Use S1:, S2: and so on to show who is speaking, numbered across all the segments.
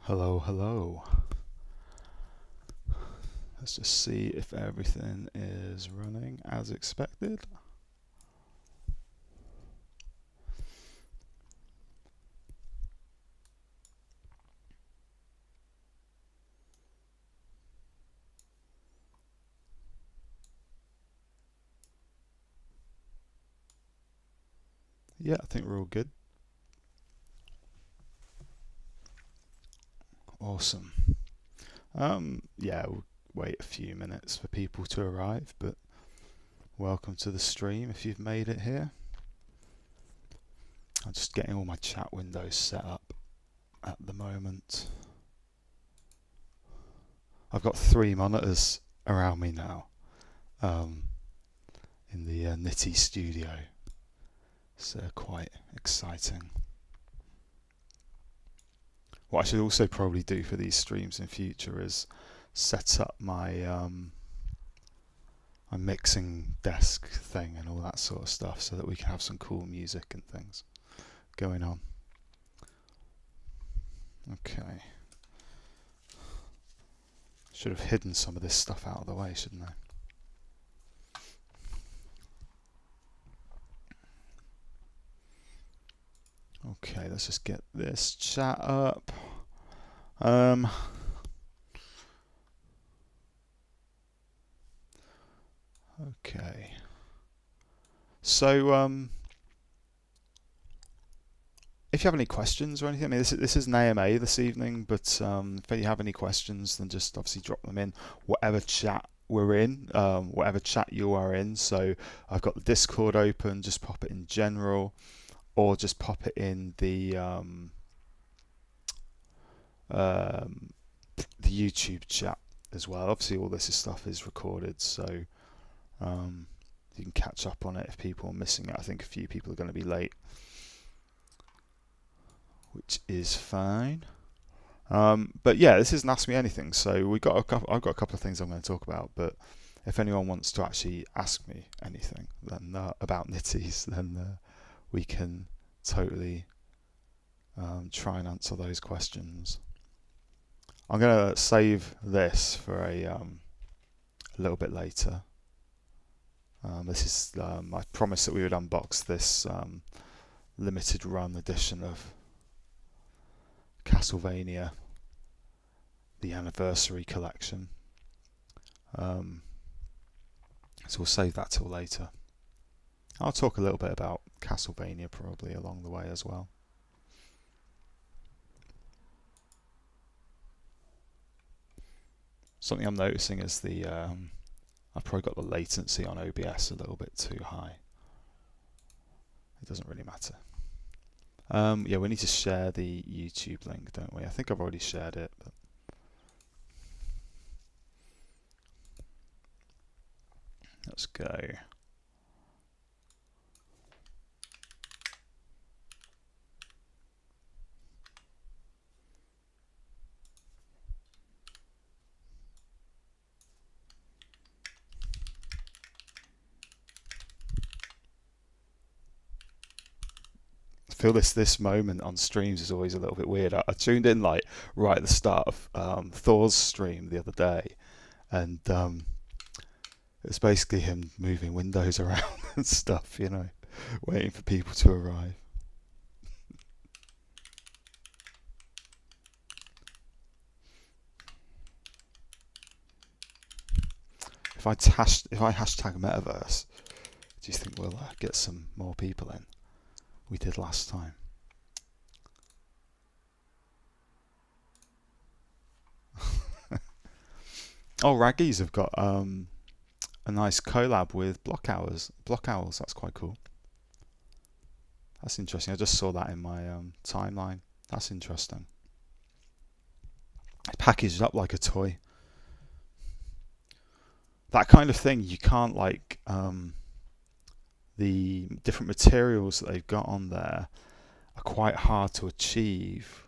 S1: Hello, hello. Let's just see if everything is running as expected. Yeah, I think we're all good. Awesome. Yeah, we'll wait a few minutes for people to arrive, but welcome to the stream if you've made it here. I'm just getting all my chat windows set up at the moment. I've got 3 monitors around me now in the Knitties studio. So quite exciting. What I should also probably do for these streams in future is set up my my mixing desk thing and all that sort of stuff so that we can have some cool music and things going on. Okay. Should have hidden some of this stuff out of the way, shouldn't I? Okay, let's just get this chat up. Okay. So, if you have any questions or anything, I mean, this is an AMA this evening, but if you have any questions, then just obviously drop them in whatever chat we're in, whatever chat you are in. So I've got the Discord open, just pop it in general, or just pop it in the YouTube chat as well. Obviously, all this stuff is recorded, so you can catch up on it if people are missing it. I think a few people are going to be late, which is fine. But yeah, this isn't Ask Me Anything, so I've got a couple of things I'm going to talk about, but if anyone wants to actually ask me anything then about Knitties, then we can totally try and answer those questions. I'm going to save this for a little bit later. This is I promised that we would unbox this limited run edition of Castlevania, the anniversary collection. So we'll save that till later. I'll talk a little bit about Castlevania probably along the way as well. Something I'm noticing is I've probably got the latency on OBS a little bit too high. It doesn't really matter. Yeah, we need to share the YouTube link, don't we? I think I've already shared it. But let's go. I feel this moment on streams is always a little bit weird. I tuned in like right at the start of Thor's stream the other day, and it's basically him moving windows around and stuff, you know, waiting for people to arrive. If I hashtag metaverse, do you think we'll get some more people in? We did last time. Oh, Raggies have got a nice collab with Block Owls. That's quite cool. That's interesting. I just saw that in my timeline. That's interesting. It's packaged up like a toy. That kind of thing, you can't like the different materials that they've got on there are quite hard to achieve.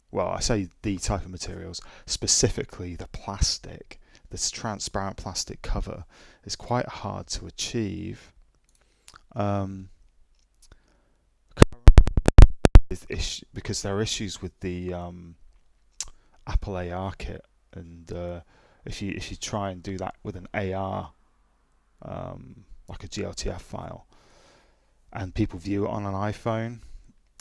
S1: Well, I say the type of materials, specifically the plastic, this transparent plastic cover is quite hard to achieve. Because there are issues with the Apple AR kit, and if you try and do that with an AR, like a GLTF file, and people view it on an iPhone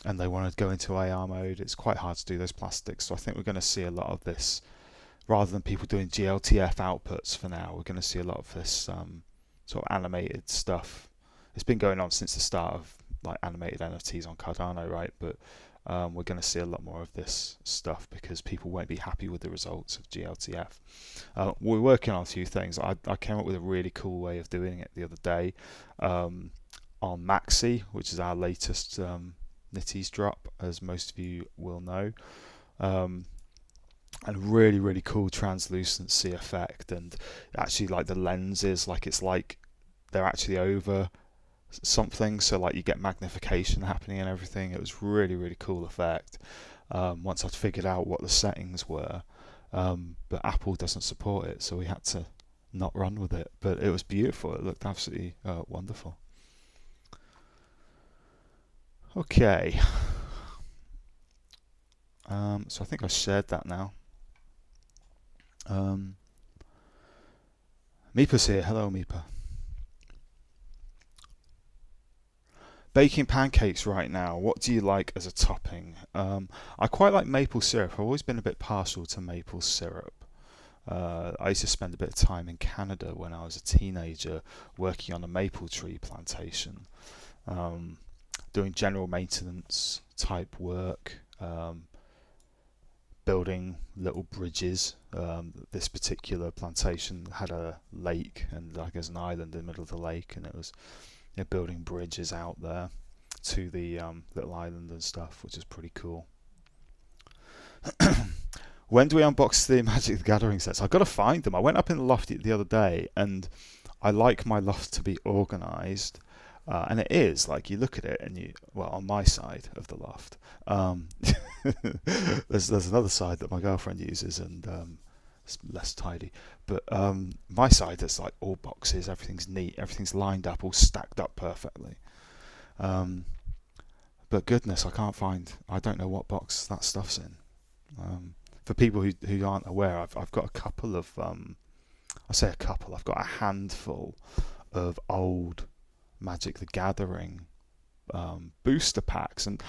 S1: and they want to go into AR mode, it's quite hard to do those plastics. So I think we're going to see a lot of this, rather than people doing GLTF outputs for now. We're going to see a lot of this sort of animated stuff. It's been going on since the start of like animated NFTs on Cardano, right? But we're going to see a lot more of this stuff because people won't be happy with the results of GLTF. We're working on a few things. I came up with a really cool way of doing it the other day on Maxi, which is our latest Knitties drop, as most of you will know. And really cool translucency effect, and actually like the lenses, like it's like they're actually over something, so like you get magnification happening and everything. It was really cool effect once I'd figured out what the settings were, but Apple doesn't support it, so we had to not run with it. But it was beautiful. It looked absolutely wonderful. Okay, so I think I shared that now. Meepa's here. Hello, Meepa. Baking pancakes right now. What do you like as a topping? I quite like maple syrup. I've always been a bit partial to maple syrup. I used to spend a bit of time in Canada when I was a teenager working on a maple tree plantation, doing general maintenance type work, building little bridges. This particular plantation had a lake, and like there's an island in the middle of the lake, and it was building bridges out there to the little island and stuff, which is pretty cool. When do we unbox the Magic the Gathering sets? I've got to find them. I went up in the loft the other day, and I like my loft to be organised. And it is, like, you look at it and on my side of the loft, there's another side that my girlfriend uses, and it's less tidy. But my side, it's like all boxes, everything's neat, everything's lined up, all stacked up perfectly. But goodness, I don't know what box that stuff's in. For people who aren't aware, I've got a couple of, I've got a handful of old Magic the Gathering booster packs, and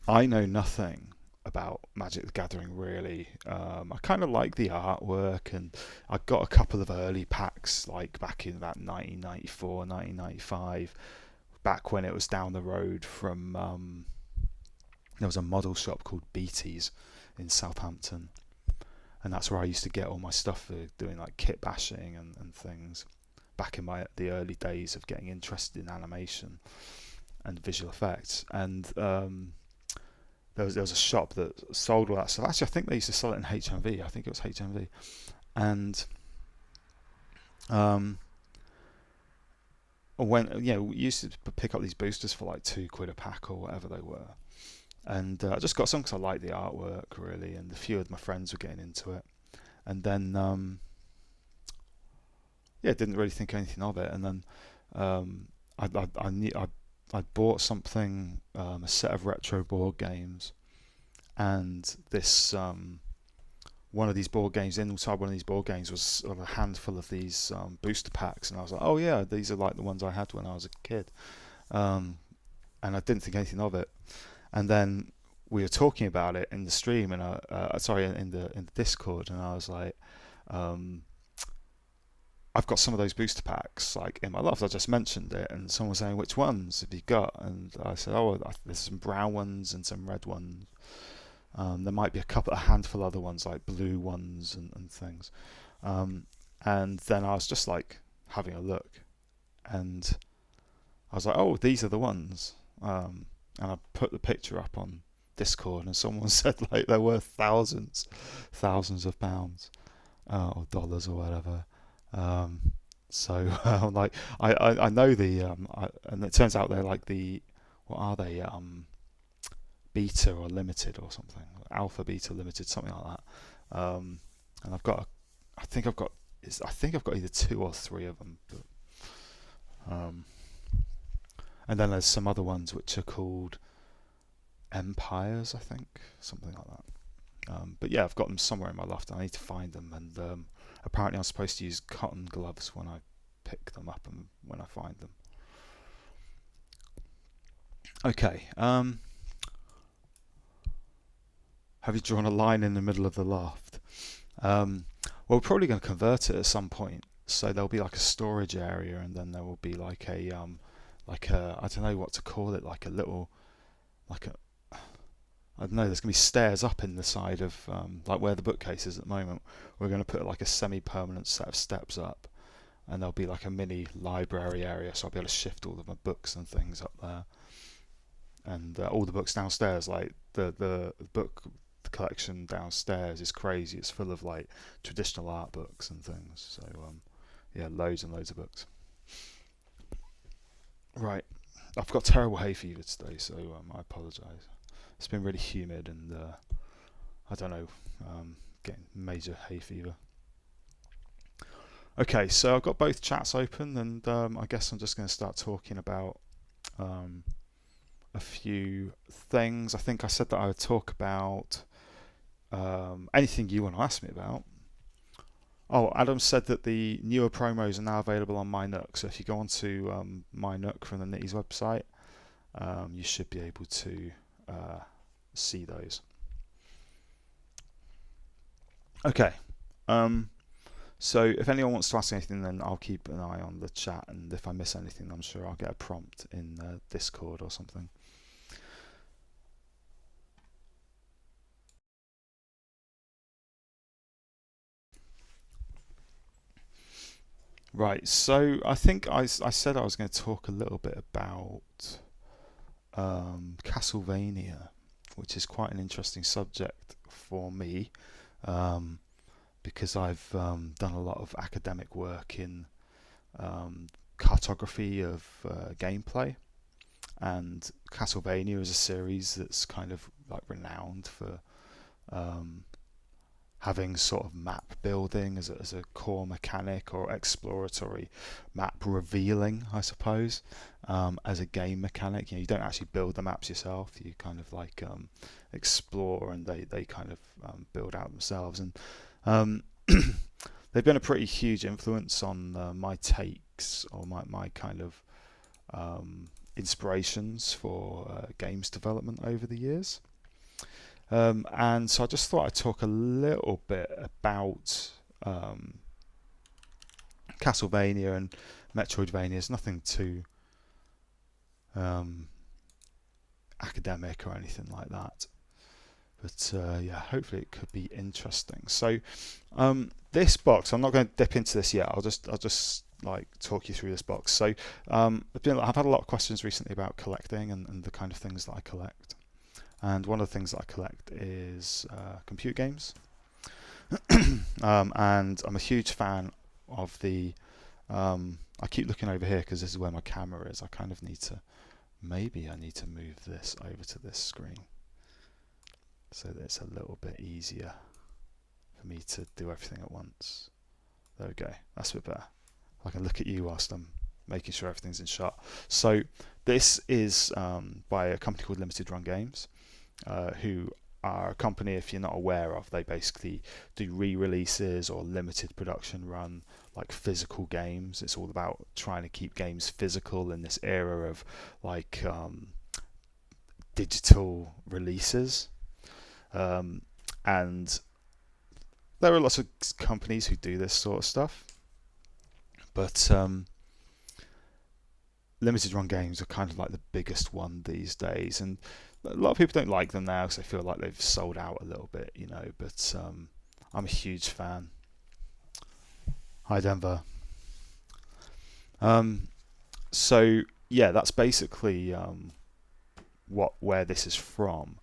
S1: I know nothing about Magic the Gathering really. I kind of like the artwork, and I got a couple of early packs like back in about 1994, 1995, back when it was down the road from there was a model shop called Beatty's in Southampton, and that's where I used to get all my stuff for doing like kit bashing and things back in the early days of getting interested in animation and visual effects. And there was a shop that sold all that stuff. Actually, I think they used to sell it in HMV. I think it was HMV. And when we used to pick up these boosters for like £2 a pack or whatever they were. And I just got some because I liked the artwork really, and a few of my friends were getting into it. And then didn't really think anything of it. And then I bought something, a set of retro board games, and this one of these board games, inside one of these board games was sort of a handful of these booster packs, and I was like, oh yeah, these are like the ones I had when I was a kid, and I didn't think anything of it. And then we were talking about it in the stream, and in the Discord, and I was like, I've got some of those booster packs like in my loft. I just mentioned it, and someone was saying, which ones have you got? And I said, there's some brown ones and some red ones. There might be a handful other ones like blue ones and things. And then I was just like having a look, and I was like, oh, these are the ones. And I put the picture up on Discord, and someone said like they're worth thousands of pounds or dollars or whatever. So like I know and it turns out they're like what are they, beta or limited or something, alpha, beta, limited, something like that. And I think I've got either 2 or 3 of them. But, and then there's some other ones which are called Empires, I think, something like that. But yeah, I've got them somewhere in my loft. I need to find them, and apparently I'm supposed to use cotton gloves when I pick them up and when I find them. Okay. Have you drawn a line in the middle of the loft? Well, we're probably going to convert it at some point. So there'll be like a storage area, and then there will be like a I don't know what to call it, like a little, like a, I don't know, there's going to be stairs up in the side of like where the bookcase is at the moment. We're going to put like a semi-permanent set of steps up, and there'll be like a mini library area, so I'll be able to shift all of my books and things up there, and all the books downstairs. Like the book collection downstairs is crazy. It's full of like traditional art books and things. So yeah, loads and loads of books. Right, I've got terrible hay fever today, so I apologise. It's been really humid, and I don't know, getting major hay fever. Okay, so I've got both chats open, and I guess I'm just going to start talking about a few things. I think I said that I would talk about anything you want to ask me about. Oh, Adam said that the newer promos are now available on MyNook. So if you go onto MyNook from the Knitties website, you should be able to see those. Okay. So if anyone wants to ask anything, then I'll keep an eye on the chat, and if I miss anything, I'm sure I'll get a prompt in Discord or something. Right, so I think I said I was going to talk a little bit about Castlevania, which is quite an interesting subject for me, because I've done a lot of academic work in cartography of gameplay, and Castlevania is a series that's kind of like renowned for having sort of map building as a core mechanic, or exploratory map revealing, I suppose, as a game mechanic. You know, you don't actually build the maps yourself. You kind of like explore, and they kind of build out themselves. And they've been a pretty huge influence on my takes, or my kind of inspirations for games development over the years. And so I just thought I'd talk a little bit about Castlevania and Metroidvania. It's nothing too academic or anything like that, but yeah, hopefully it could be interesting. So this box, I'm not going to dip into this yet. I'll just like talk you through this box. So I've had a lot of questions recently about collecting and the kind of things that I collect. And one of the things that I collect is computer games. And I'm a huge fan of the... I keep looking over here because this is where my camera is. I kind of need to... Maybe I need to move this over to this screen, so that it's a little bit easier for me to do everything at once. There we go. That's a bit better. I can look at you whilst I'm making sure everything's in shot. So this is by a company called Limited Run Games. Who are a company, if you're not aware of, they basically do re-releases or limited production run, like physical games. It's all about trying to keep games physical in this era of like digital releases. And there are lots of companies who do this sort of stuff, but Limited Run Games are kind of like the biggest one these days, and a lot of people don't like them now because they feel like they've sold out a little bit, you know, but I'm a huge fan. Hi, Denver. So yeah, that's basically where this is from.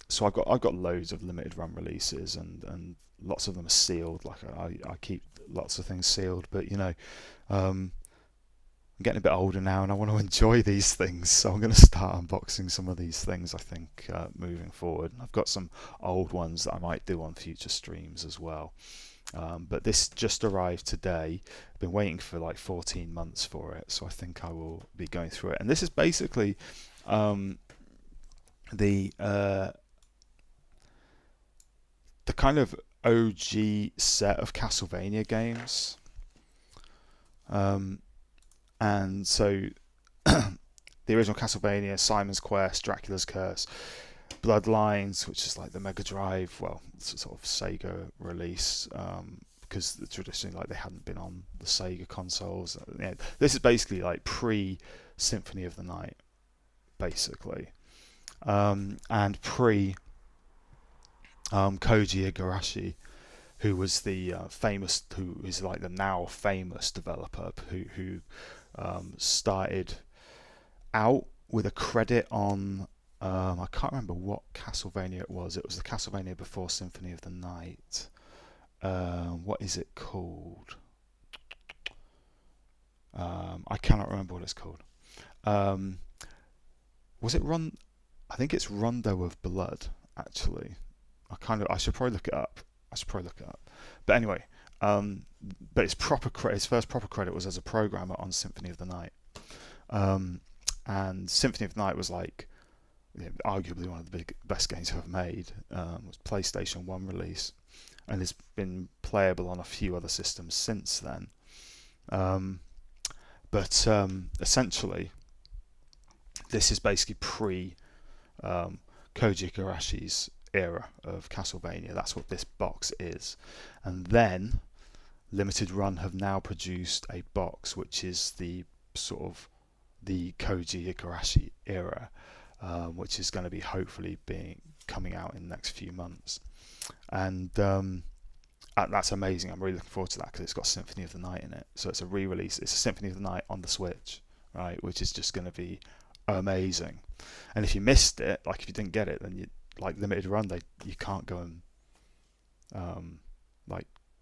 S1: So I've got loads of limited run releases, and lots of them are sealed. Like I keep lots of things sealed, but you know, I'm getting a bit older now, and I want to enjoy these things, so I'm going to start unboxing some of these things, I think, moving forward. I've got some old ones that I might do on future streams as well, but this just arrived today. I've been waiting for like 14 months for it, so I think I will be going through it. And this is basically the kind of OG set of Castlevania games. And so the original Castlevania, Simon's Quest, Dracula's Curse, Bloodlines, which is like the Mega Drive, well, it's a sort of Sega release, because traditionally, like, they hadn't been on the Sega consoles. This is basically like pre-Symphony of the Night, basically, and pre Koji Igarashi, who was the who is like the now famous developer who started out with a credit on I can't remember what Castlevania it was. It was the Castlevania before Symphony of the Night. What is it called? I cannot remember what it's called. Was it Run? I think it's Rondo of Blood, actually. I should probably look it up. But anyway, but his first proper credit was as a programmer on Symphony of the Night. And Symphony of the Night was like, arguably one of the best games I've ever made. It was PlayStation 1 release, and it's been playable on a few other systems since then. But essentially, this is basically pre Koji Igarashi's era of Castlevania. That's what this box is. And then Limited Run have now produced a box which is the sort of the Koji Igarashi era, which is going to be hopefully coming out in the next few months. And that's amazing. I'm really looking forward to that because it's got Symphony of the Night in it. So it's a re-release. It's a Symphony of the Night on the Switch, right? Which is just going to be amazing. And if you missed it, like if you didn't get it, then you like Limited Run, you can't go and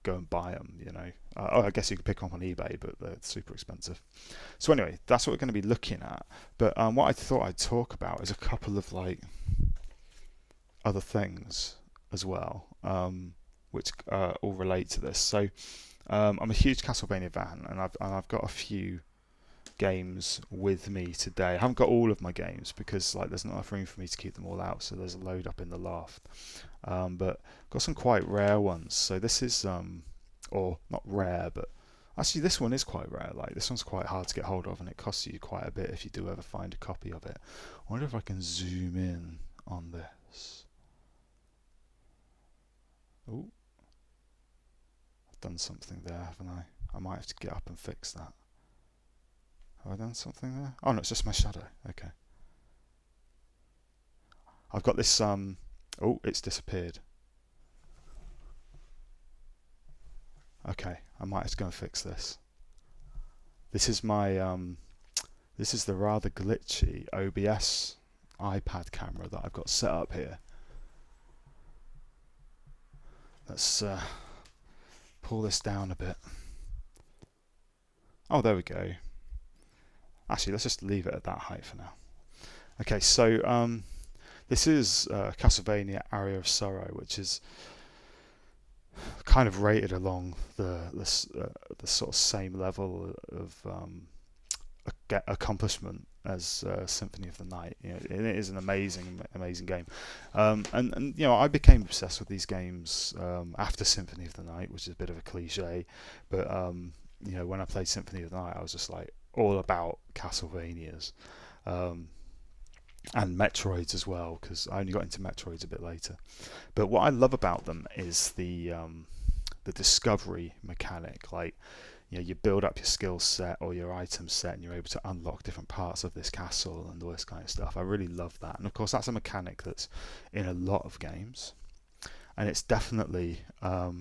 S1: go and buy them, you know. I guess you could pick them up on eBay, but they're super expensive. So anyway, that's what we're going to be looking at. But what I thought I'd talk about is a couple of like other things as well, which all relate to this. So I'm a huge Castlevania fan, and I've got a few games with me today. I haven't got all of my games because like there's not enough room for me to keep them all out, so there's a load up in the loft. But got some quite rare ones. So this is or not rare, but actually this one is quite rare. Like this one's quite hard to get hold of, and it costs you quite a bit if you do ever find a copy of it. I wonder if I can zoom in on this. Oh, I've done something there, haven't I? I might have to get up and fix that. Have I done something there? Oh no, it's just my shadow. Okay. I've got this oh, it's disappeared. Okay, I might have to go and fix this. This is my this is the rather glitchy OBS iPad camera that I've got set up here. Let's pull this down a bit. Oh, there we go. Actually, let's just leave it at that height for now. Okay, so this is Castlevania Aria of Sorrow, which is kind of rated along the sort of same level of accomplishment as Symphony of the Night. You know, it is an amazing game, and you know, I became obsessed with these games after Symphony of the Night, which is a bit of a cliche, but you know, when I played Symphony of the Night, I was just like all about Castlevanias, and Metroids as well, because I only got into Metroids a bit later. But what I love about them is the discovery mechanic. Like, you know, you build up your skill set or your item set, and you're able to unlock different parts of this castle and all this kind of stuff. I really love that, and of course that's a mechanic that's in a lot of games, and it's definitely a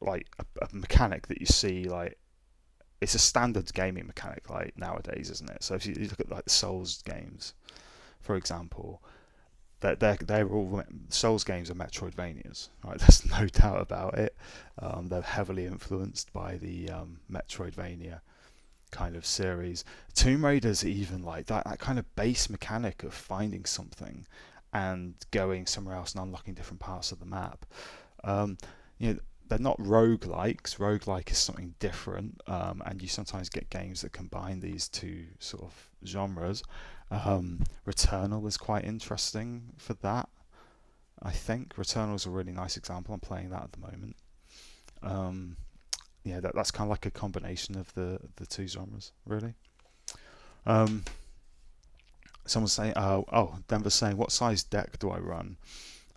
S1: like a mechanic that you see, like it's a standard gaming mechanic like nowadays, isn't it? So if you look at like the Souls games, for example, they're all Souls games are Metroidvanias, right? There's no doubt about it. They're heavily influenced by the Metroidvania kind of series. Tomb Raider's even like that kind of base mechanic of finding something and going somewhere else and unlocking different parts of the map. You know, they're not roguelikes. Roguelike is something different, and you sometimes get games that combine these two sort of genres. Returnal is quite interesting for that. I think Returnal is a really nice example. I'm playing that at the moment. Yeah, that's kind of like a combination of the two genres, really. Someone's saying, Denver's saying, what size deck do I run?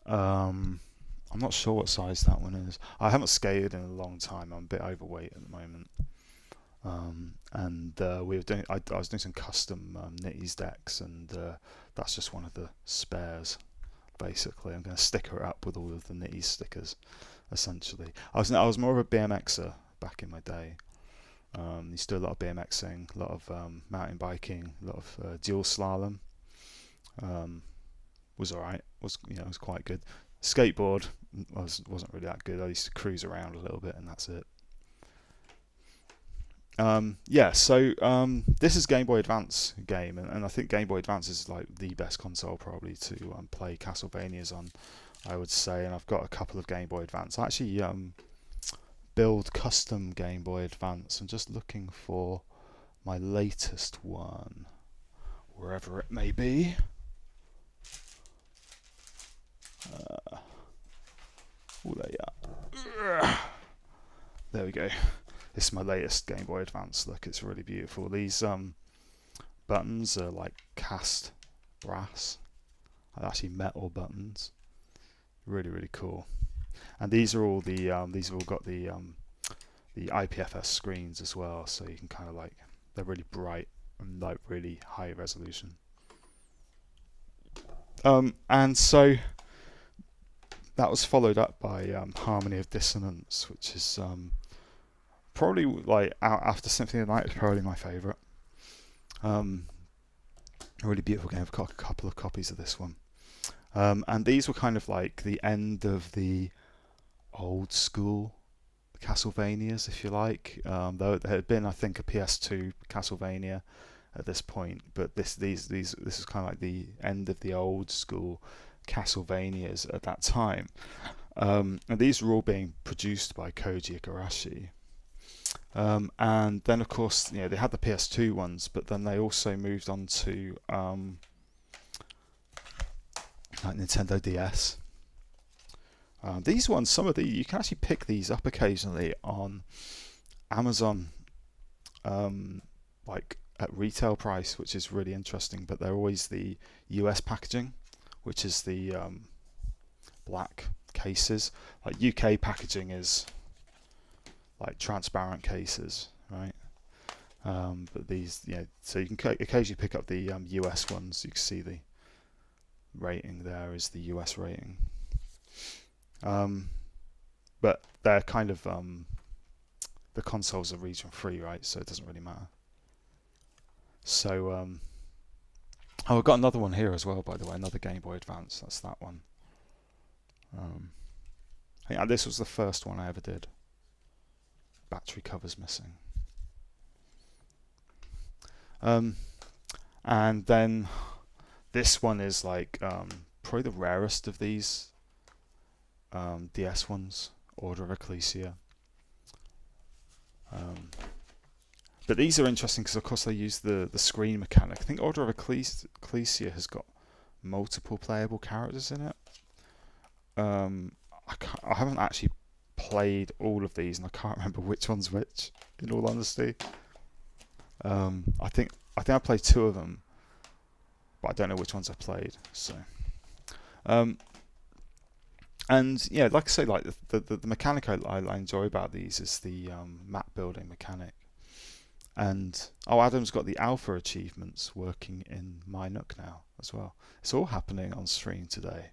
S1: I'm not sure what size that one is. I haven't skated in a long time. I'm a bit overweight at the moment. We were doing. I was doing some custom Knitties decks, and that's just one of the spares. Basically, I'm going to sticker it up with all of the Knitties stickers. Essentially, I was more of a BMXer back in my day. Used to do a lot of BMXing, a lot of mountain biking, a lot of dual slalom. Was alright. Was quite good. Skateboard wasn't really that good. I used to cruise around a little bit, and that's it. This is Game Boy Advance game, and I think Game Boy Advance is like the best console probably to play Castlevanias on, I would say. And I've got a couple of Game Boy Advance. I actually build custom Game Boy Advance. I'm just looking for my latest one, wherever it may be. There you are. There we go. This is my latest Game Boy Advance. Look, it's really beautiful. These buttons are like cast brass. Actually metal buttons. Really, really cool. And these are all the these have all got the IPFS screens as well, so you can kind of like, they're really bright and like really high resolution. And so that was followed up by Harmony of Dissonance, which is probably like after Symphony of the Night is probably my favourite. A really beautiful game. I've got a couple of copies of this one. And these were kind of like the end of the old school Castlevanias, if you like. Though there had been, I think, a PS2 Castlevania at this point, but this is kind of like the end of the old school Castlevanias at that time. And these were all being produced by Koji Igarashi. And then, of course, they had the PS2 ones, but then they also moved on to like Nintendo DS. These ones, some of these, you can actually pick these up occasionally on Amazon, like at retail price, which is really interesting. But they're always the US packaging, which is the black cases. Like UK packaging is like transparent cases, right? But these, so you can occasionally pick up the US ones. You can see the rating there is the US rating. But they're kind of the consoles are region free, right? So it doesn't really matter. So I've got another one here as well, by the way, another Game Boy Advance. That's that one. I think this was the first one I ever did. Battery cover's missing. And then this one is like probably the rarest of these DS ones, Order of Ecclesia. But these are interesting because, of course, they use the screen mechanic. I think Order of Ecclesia has got multiple playable characters in it. I haven't actually played all of these, and I can't remember which one's which, in all honesty. I think I played two of them, but I don't know which ones I've played. So, and yeah, like I say, like the mechanic I enjoy about these is the map building mechanic. And Adam's got the alpha achievements working in my Nook now as well. It's all happening on stream today.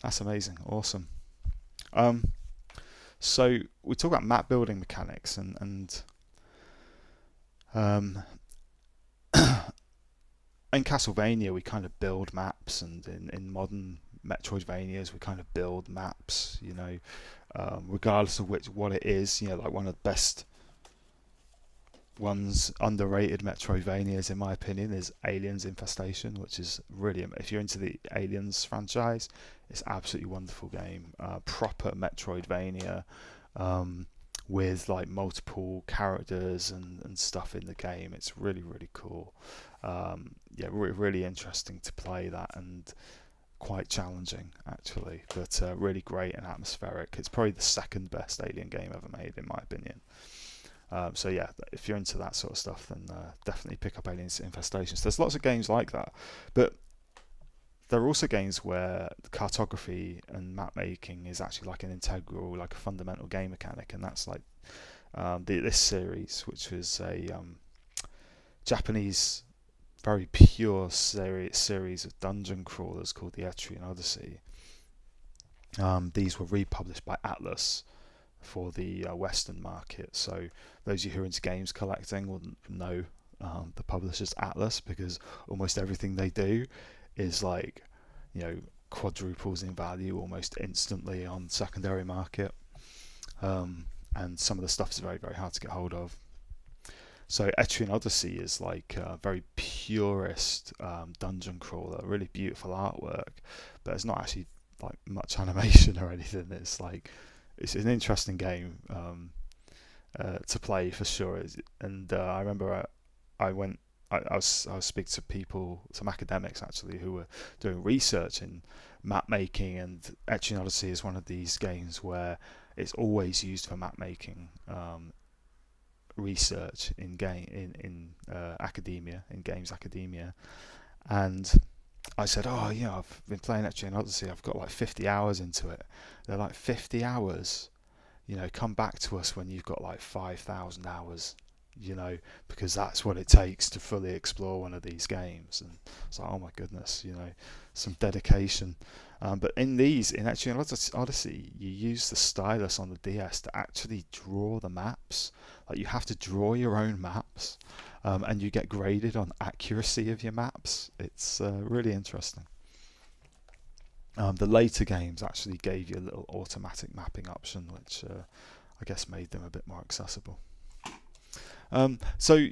S1: That's amazing, awesome. So we talk about map building mechanics, and in Castlevania we kind of build maps, and in modern Metroidvanias we kind of build maps, regardless of what it is. Like one of the best one's underrated Metroidvanias, in my opinion, is Aliens Infestation, which is really, if you're into the Aliens franchise, it's an absolutely wonderful game. Proper Metroidvania, with like multiple characters and stuff in the game. It's really, really cool. Yeah, really interesting to play that, and quite challenging actually, but really great and atmospheric. It's probably the second best Alien game ever made, in my opinion. So yeah, if you're into that sort of stuff, then definitely pick up Aliens Infestations. There's lots of games like that, but there are also games where the cartography and map making is actually like an integral, like a fundamental game mechanic, and that's like this series, which was a Japanese, very pure series of dungeon crawlers called the Etrian Odyssey. These were republished by Atlas for the Western market. So those of you who are into games collecting will know the publisher's Atlas, because almost everything they do is like, quadruples in value almost instantly on secondary market. And some of the stuff is very, very hard to get hold of. So Etrian Odyssey is like a very purist dungeon crawler, really beautiful artwork, but it's not actually like much animation or anything. It's like, it's an interesting game to play for sure. And I remember I was speaking to people, some academics actually, who were doing research in map making, and Etrian Odyssey is one of these games where it's always used for map making research in academia, in games academia. And I said, I've been playing Etrian Odyssey, I've got like 50 hours into it. They're like, 50 hours? Come back to us when you've got like 5,000 hours, because that's what it takes to fully explore one of these games. And it's like, oh my goodness, some dedication. But in Etrian Odyssey, you use the stylus on the DS to actually draw the maps. Like, you have to draw your own maps, and you get graded on accuracy of your maps. It's really interesting. The later games actually gave you a little automatic mapping option, which I guess made them a bit more accessible. So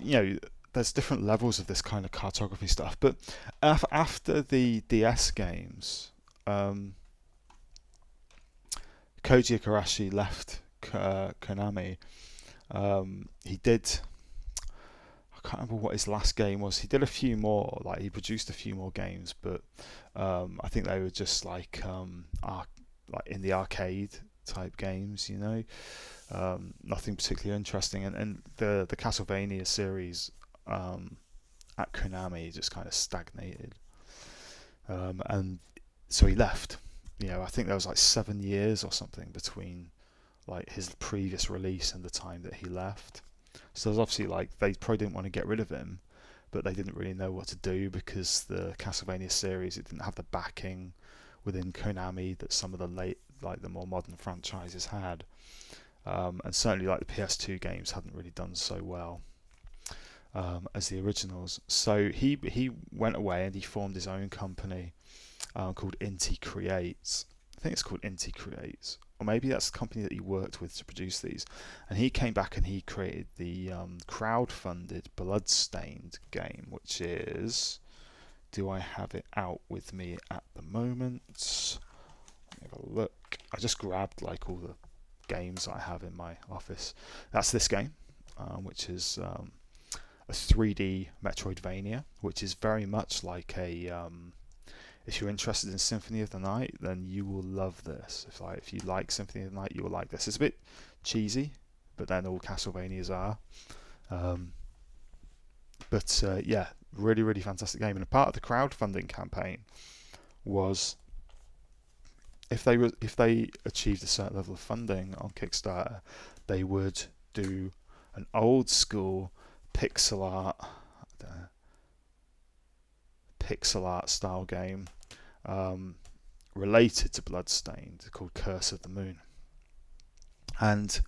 S1: there's different levels of this kind of cartography stuff, but after the DS games, Koji Igarashi left Konami. He did, I can't remember what his last game was. He did a few more, like he produced a few more games, but I think they were just like in the arcade type games, nothing particularly interesting. And the Castlevania series at Konami just kind of stagnated, and so he left. I think there was like 7 years or something between like his previous release and the time that he left. So there's obviously, like, they probably didn't want to get rid of him, but they didn't really know what to do, because the Castlevania series, it didn't have the backing within Konami that some of the more modern franchises had, and certainly like the PS2 games hadn't really done so well as the originals. So he went away and he formed his own company called Inti Creates. I think it's called Inti Creates, or maybe that's the company that he worked with to produce these. And he came back and he created the crowd-funded Bloodstained game, which is... Do I have it out with me at the moment? Let me have a look. I just grabbed like all the games I have in my office. That's this game, which is a 3D Metroidvania, which is very much like a... if you're interested in Symphony of the Night, then you will love this. If you like Symphony of the Night, you will like this. It's a bit cheesy, but then all Castlevanias are. But yeah, really, really fantastic game. And a part of the crowdfunding campaign was, if they achieved a certain level of funding on Kickstarter, they would do an old school pixel art style game related to Bloodstained, called Curse of the Moon. And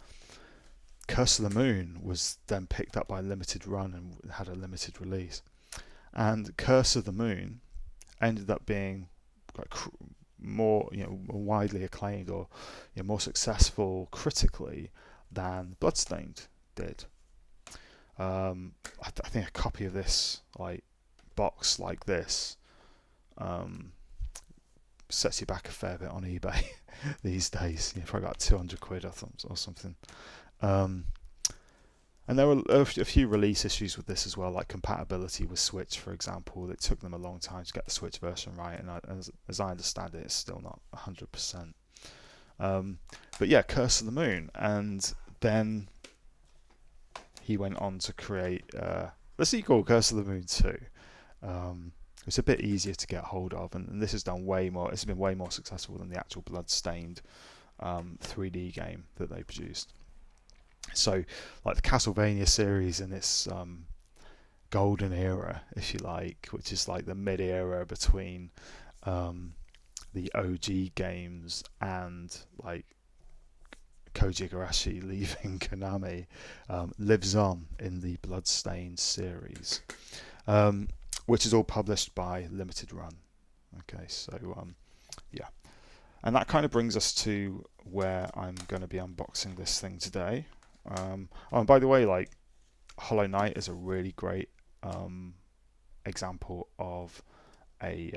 S1: Curse of the Moon was then picked up by Limited Run and had a limited release. And Curse of the Moon ended up being like more, widely acclaimed, or more successful critically than Bloodstained did. I think a copy of this like box like this sets you back a fair bit on eBay these days. Probably about 200 quid or something. And there were a few release issues with this as well, like compatibility with Switch, for example. It took them a long time to get the Switch version right, and as I understand it, it's still not 100%. But yeah, Curse of the Moon, and then he went on to create the sequel, Curse of the Moon 2. It's a bit easier to get hold of, and this has done way more. It's been way more successful than the actual Bloodstained 3D game that they produced. So, like the Castlevania series in its golden era, if you like, which is like the mid-era between the OG games and like Koji Igarashi leaving Konami, lives on in the Bloodstained series, which is all published by Limited Run. Okay, so yeah, and that kind of brings us to where I'm going to be unboxing this thing today. Oh, and by the way, like Hollow Knight is a really great example of a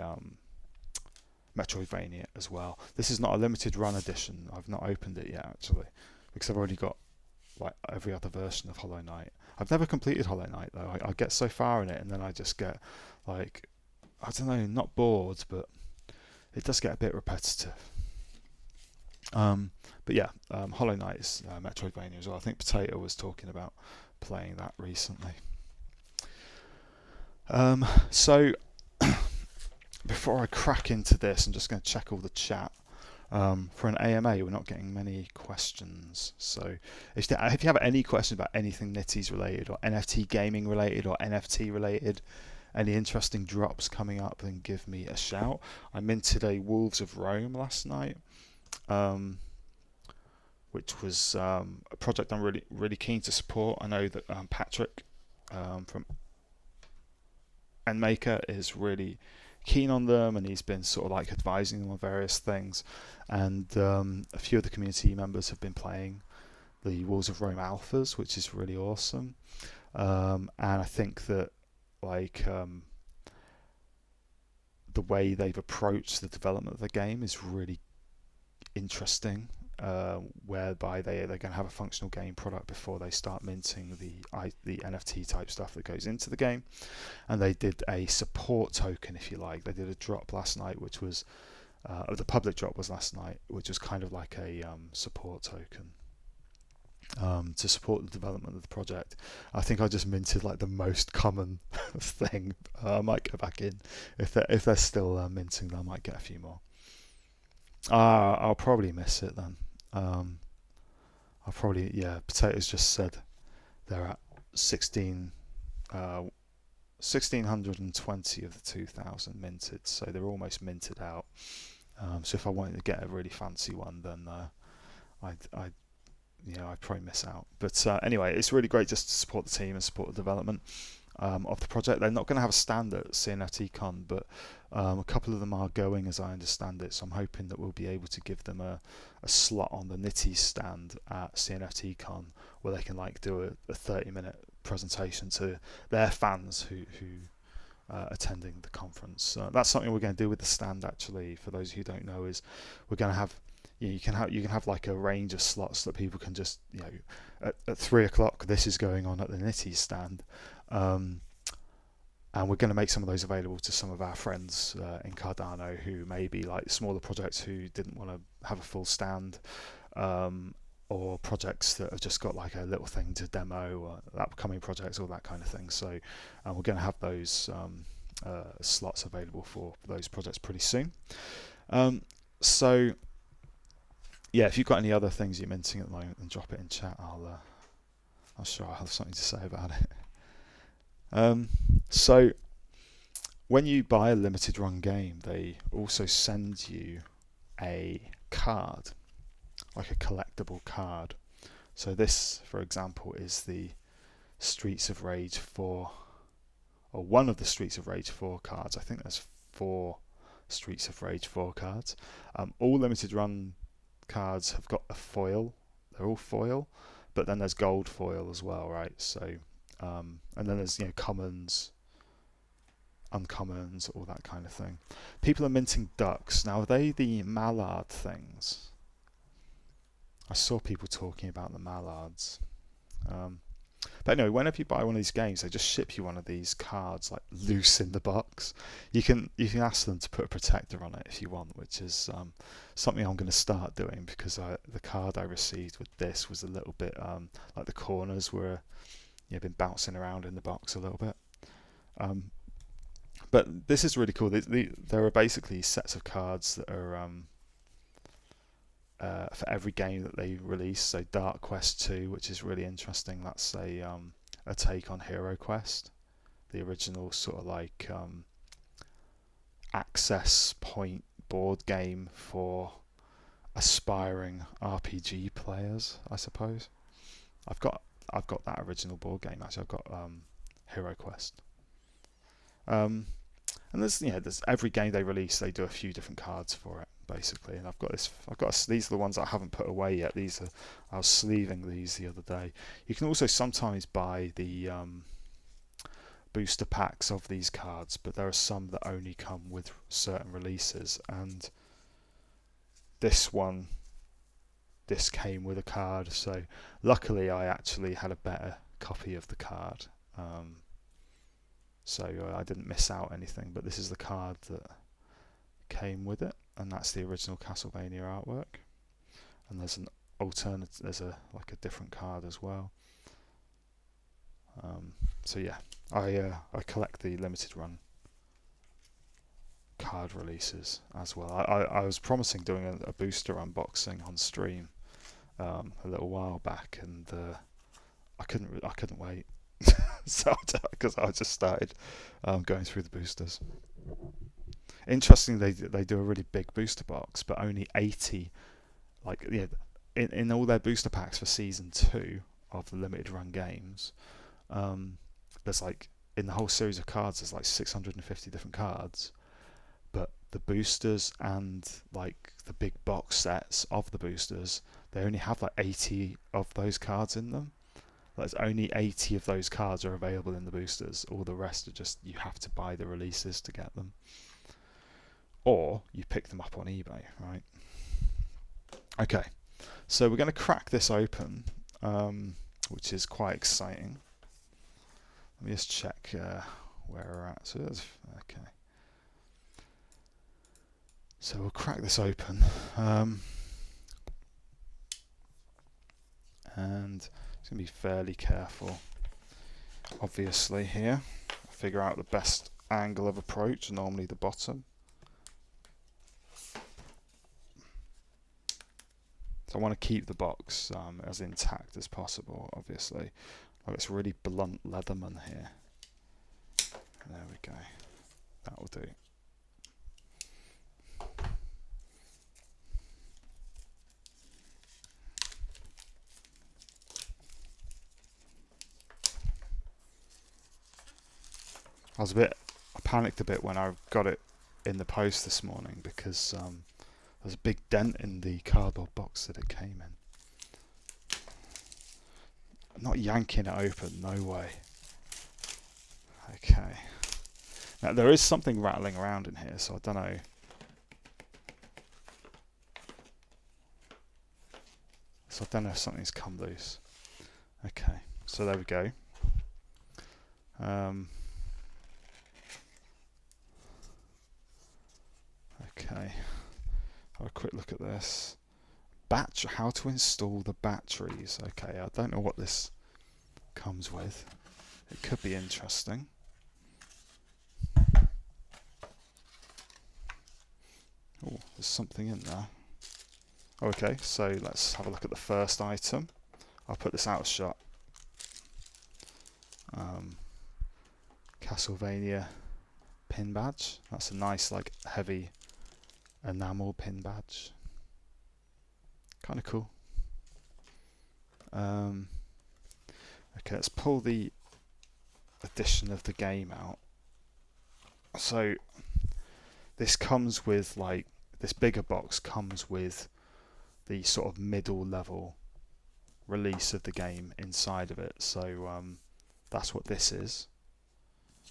S1: Metroidvania as well. This is not a limited run edition. I've not opened it yet actually, because I've already got like every other version of Hollow Knight. I've never completed Hollow Knight though. I get so far in it and then I just get like, I don't know, not bored, but it does get a bit repetitive. But yeah, Hollow Knight is Metroidvania as well. I think Potato was talking about playing that recently. So before I crack into this, I'm just going to check all the chat. For an AMA, we're not getting many questions. So if you have any questions about anything Knitties related, or NFT gaming related, or NFT related, any interesting drops coming up, then give me a shout. I minted a Wolves of Rome last night, which was a project I'm really keen to support. I know that Patrick from Endmaker is really keen on them, and he's been sort of like advising them on various things, and a few of the community members have been playing the Wolves of Rome alphas, which is really awesome. And I think that like the way they've approached the development of the game is really interesting, whereby they're going to have a functional game product before they start minting the NFT type stuff that goes into the game. And they did a support token, if you like. They did a drop last night, which was the public drop was last night, which was kind of like a support token to support the development of the project. I think I just minted like the most common thing. I might go back in if they're still minting. I might get a few more. I'll probably miss it then. I'll probably, yeah, Potatoes just said they're at 1,620 of the 2,000 minted, so they're almost minted out. So if I wanted to get a really fancy one, then I'd probably miss out. But anyway, it's really great just to support the team and support the development of the project. They're not going to have a stand at CNFTCon, but a couple of them are going, as I understand it. So I'm hoping that we'll be able to give them a slot on the Knitties stand at CNFTCon, where they can like do a 30-minute presentation to their fans who attending the conference. That's something we're going to do with the stand. Actually, for those who don't know, is we're going to have. You can have like a range of slots that people can just, at 3 o'clock this is going on at the Knitties stand, and we're going to make some of those available to some of our friends in Cardano who may be like smaller projects who didn't want to have a full stand, or projects that have just got like a little thing to demo, or upcoming projects, all that kind of thing. So we're going to have those slots available for those projects pretty soon. So yeah, if you've got any other things you're minting at the moment, then drop it in chat. I'm sure I'll have something to say about it. So when you buy a limited run game, they also send you a card, like a collectible card. So this, for example, is the Streets of Rage 4, or one of the Streets of Rage 4 cards. I think there's 4 Streets of Rage 4 cards. All limited run cards have got a foil. They're all foil, but then there's gold foil as well, right? So And then there's commons, uncommons, all that kind of thing. People are minting ducks. Now, are they the mallard things? I saw people talking about the mallards. But anyway, whenever you buy one of these games, they just ship you one of these cards like loose in the box. You can ask them to put a protector on it if you want, which is something I'm going to start doing, because the card I received with this was a little bit like the corners were been bouncing around in the box a little bit. But this is really cool. There are basically sets of cards that are for every game that they release. So Dark Quest 2, which is really interesting. That's a take on Hero Quest, the original sort of like access point board game for aspiring RPG players, I suppose. I've got that original board game actually. I've got Hero Quest. And there's every game they release, they do a few different cards for it, basically. And these are the ones I haven't put away yet. I was sleeving these the other day. You can also sometimes buy the booster packs of these cards, but there are some that only come with certain releases. And this came with a card, so luckily I actually had a better copy of the card. So I didn't miss out anything, but this is the card that came with it, and that's the original Castlevania artwork. And there's an alternate, there's a different card as well. So yeah, I collect the limited run card releases as well. I was promising doing a booster unboxing on stream a little while back, and I couldn't wait. So because I just started going through the boosters. Interestingly, they do a really big booster box, but only 80. In all their booster packs for season 2 of the limited run games, there's in the whole series of cards, there's 650 different cards, but the boosters and the big box sets of the boosters, they only have 80 of those cards in them. There's only 80 of those cards are available in the boosters. All the rest are just, you have to buy the releases to get them, or you pick them up on eBay, right? Okay, so we're going to crack this open, which is quite exciting. Let me just check where we're at. So that's okay. So we'll crack this open, and it's going to be fairly careful, obviously, here. Figure out the best angle of approach, normally the bottom. So I want to keep the box as intact as possible, obviously. It's really blunt Leatherman here. There we go. That will do. I panicked a bit when I got it in the post this morning, because there's a big dent in the cardboard box that it came in. I'm not yanking it open, no way. Okay. Now there is something rattling around in here, so I don't know. So I don't know if something's come loose. Okay, so there we go. Okay, have a quick look at this. How to install the batteries. Okay, I don't know what this comes with. It could be interesting. Oh, there's something in there. Okay, so let's have a look at the first item. I'll put this out of shot. Castlevania Pin Badge. That's a nice, heavy enamel pin badge. Kind of cool. Okay, let's pull the edition of the game out. So this comes with this bigger box comes with the sort of middle level release of the game inside of it. So That's what this is.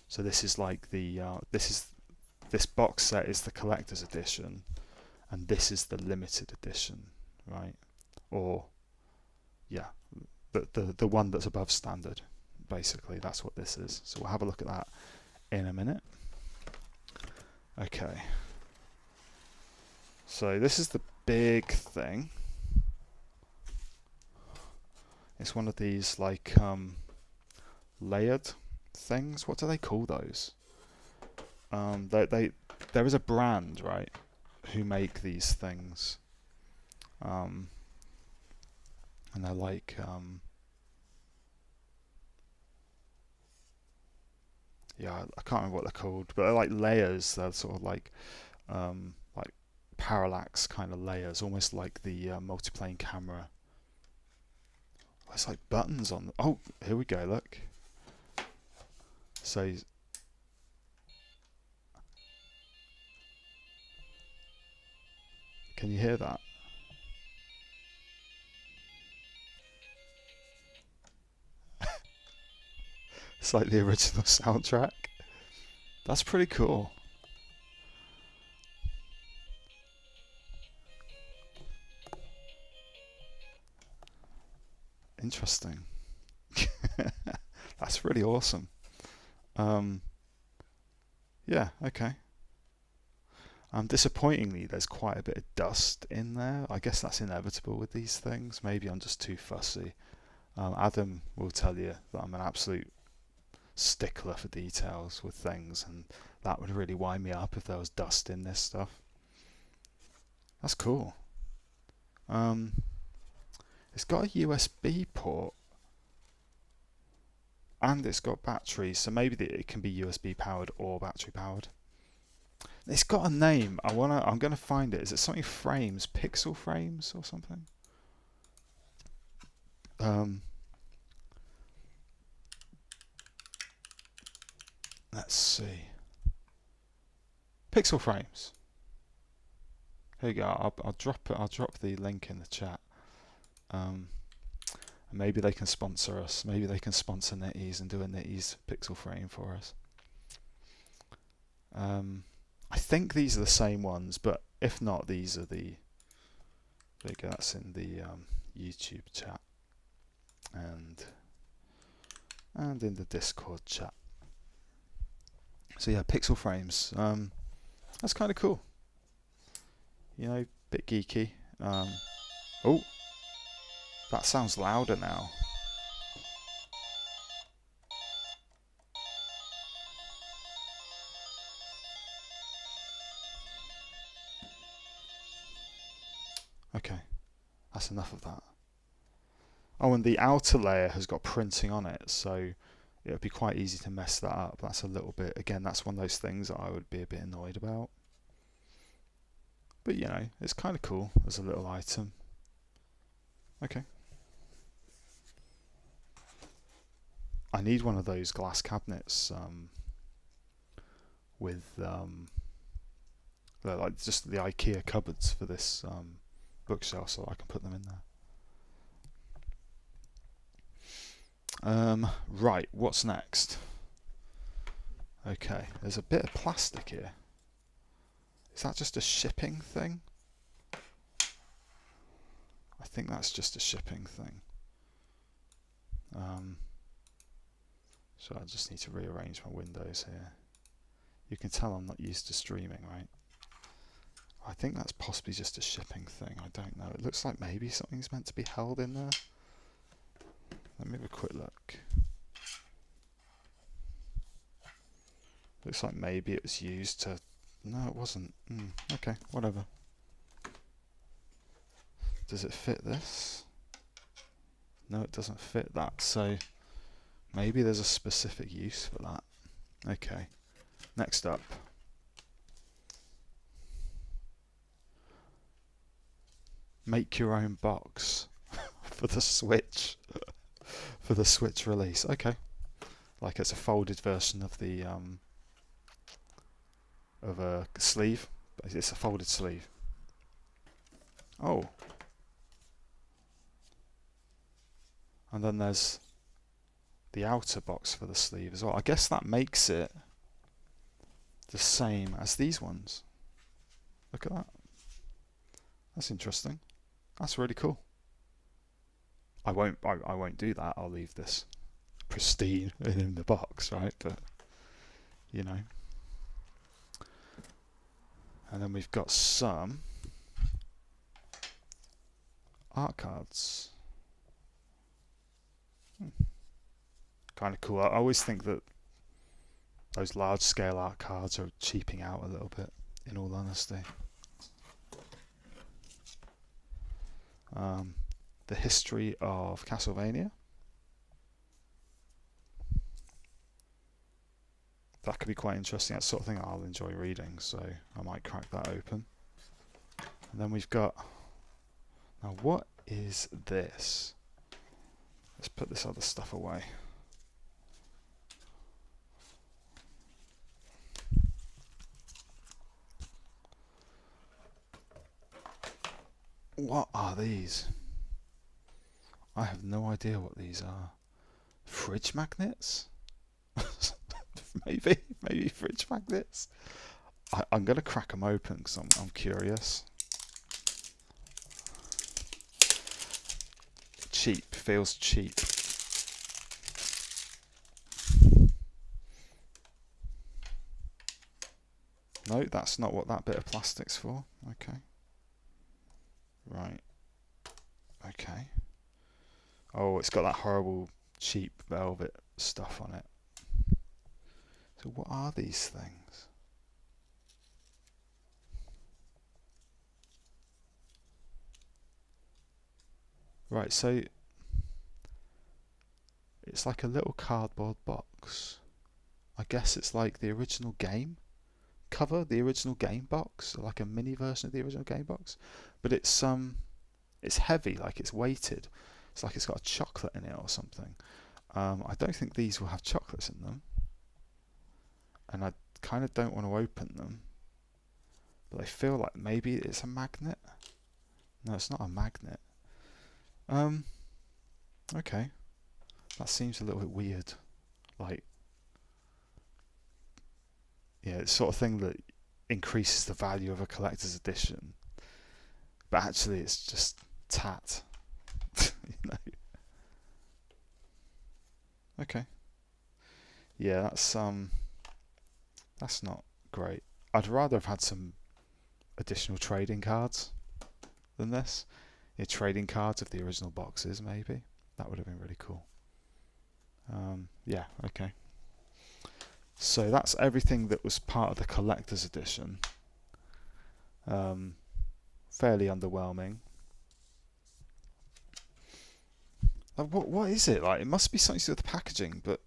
S1: So this is like the this box set is the collector's edition, and this is the limited edition, right? Or yeah, the one that's above standard. Basically, that's what this is. So we'll have a look at that in a minute. Okay. So this is the big thing. It's one of these like layered things. What do they call those? There is a brand, right, who make these things, and they're like yeah, I can't remember what they're called, but they're like layers. They're sort of like parallax kind of layers, almost like the multiplane camera. It's like buttons on. Oh, here we go. Look. So can you hear that? It's like the original soundtrack. That's pretty cool. Interesting. That's really awesome. Yeah, okay. Disappointingly, there's quite a bit of dust in there. I guess that's inevitable with these things. Maybe I'm just too fussy. Adam will tell you that I'm an absolute stickler for details with things, and that would really wind me up if there was dust in this stuff. That's cool. It's got a USB port, and it's got batteries, so maybe it can be USB powered or battery powered. It's got a name. I'm gonna find it. Is it something frames? Pixel frames or something? Let's see. Pixel frames. Here you go. I'll drop it. I'll drop the link in the chat. Maybe they can sponsor us. Maybe they can sponsor Knitties and do a Knitties pixel frame for us. I think these are the same ones, but if not, these are the. There you go. That's in the YouTube chat and in the Discord chat. So yeah, pixel frames. That's kind of cool. You know, bit geeky. Oh, that sounds louder now. Okay, that's enough of that. Oh, and the outer layer has got printing on it, so it would be quite easy to mess that up. That's a little bit, again, that's one of those things that I would be a bit annoyed about. But you know, it's kind of cool as a little item. Okay. I need one of those glass cabinets with like just the IKEA cupboards for this bookshelf, so I can put them in there. Right, what's next? Okay, there's a bit of plastic here. Is that just a shipping thing? I think that's just a shipping thing. So I just need to rearrange my windows here. You can tell I'm not used to streaming, right? I think that's possibly just a shipping thing. I don't know. It looks like maybe something's meant to be held in there. Let me have a quick look. Looks like maybe it was used to... No, it wasn't. Okay, whatever. Does it fit this? No, it doesn't fit that, so maybe there's a specific use for that. Okay, next up. Make your own box for the Switch. For the Switch release. Okay. Like it's a folded version of the of a sleeve. It's a folded sleeve. Oh. And then there's the outer box for the sleeve as well. I guess that makes it the same as these ones. Look at that. That's interesting. That's really cool. I won't do that. I'll leave this pristine in the box, right? But you know. And then we've got some art cards. Kind of cool. I always think that those large scale art cards are cheaping out a little bit, in all honesty. The history of Castlevania. That could be quite interesting. That's the sort of thing I'll enjoy reading, so I might crack that open. And then we've got... Now what is this? Let's put this other stuff away. What are these? I have no idea what these are. Fridge magnets? maybe fridge magnets. I'm gonna crack them open because I'm curious. Cheap, feels cheap. No, that's not what that bit of plastic's for. Okay. Right. Okay. Oh, it's got that horrible cheap velvet stuff on it. So what are these things? Right, so it's like a little cardboard box. I guess it's like the original game cover, the original game box, like a mini version of the original game box. But it's heavy, like it's weighted. It's like it's got a chocolate in it or something. I don't think these will have chocolates in them. And I kind of don't want to open them. But I feel like maybe it's a magnet. No, it's not a magnet. Okay. That seems a little bit weird. Like, yeah, it's the sort of thing that increases the value of a collector's edition. But actually it's just tat. You know? Okay. Yeah, that's not great. I'd rather have had some additional trading cards than this. Yeah, trading cards of the original boxes, maybe. That would have been really cool. Yeah, okay. So that's everything that was part of the collector's edition. Fairly underwhelming. What is it like? It must be something to do with the packaging, but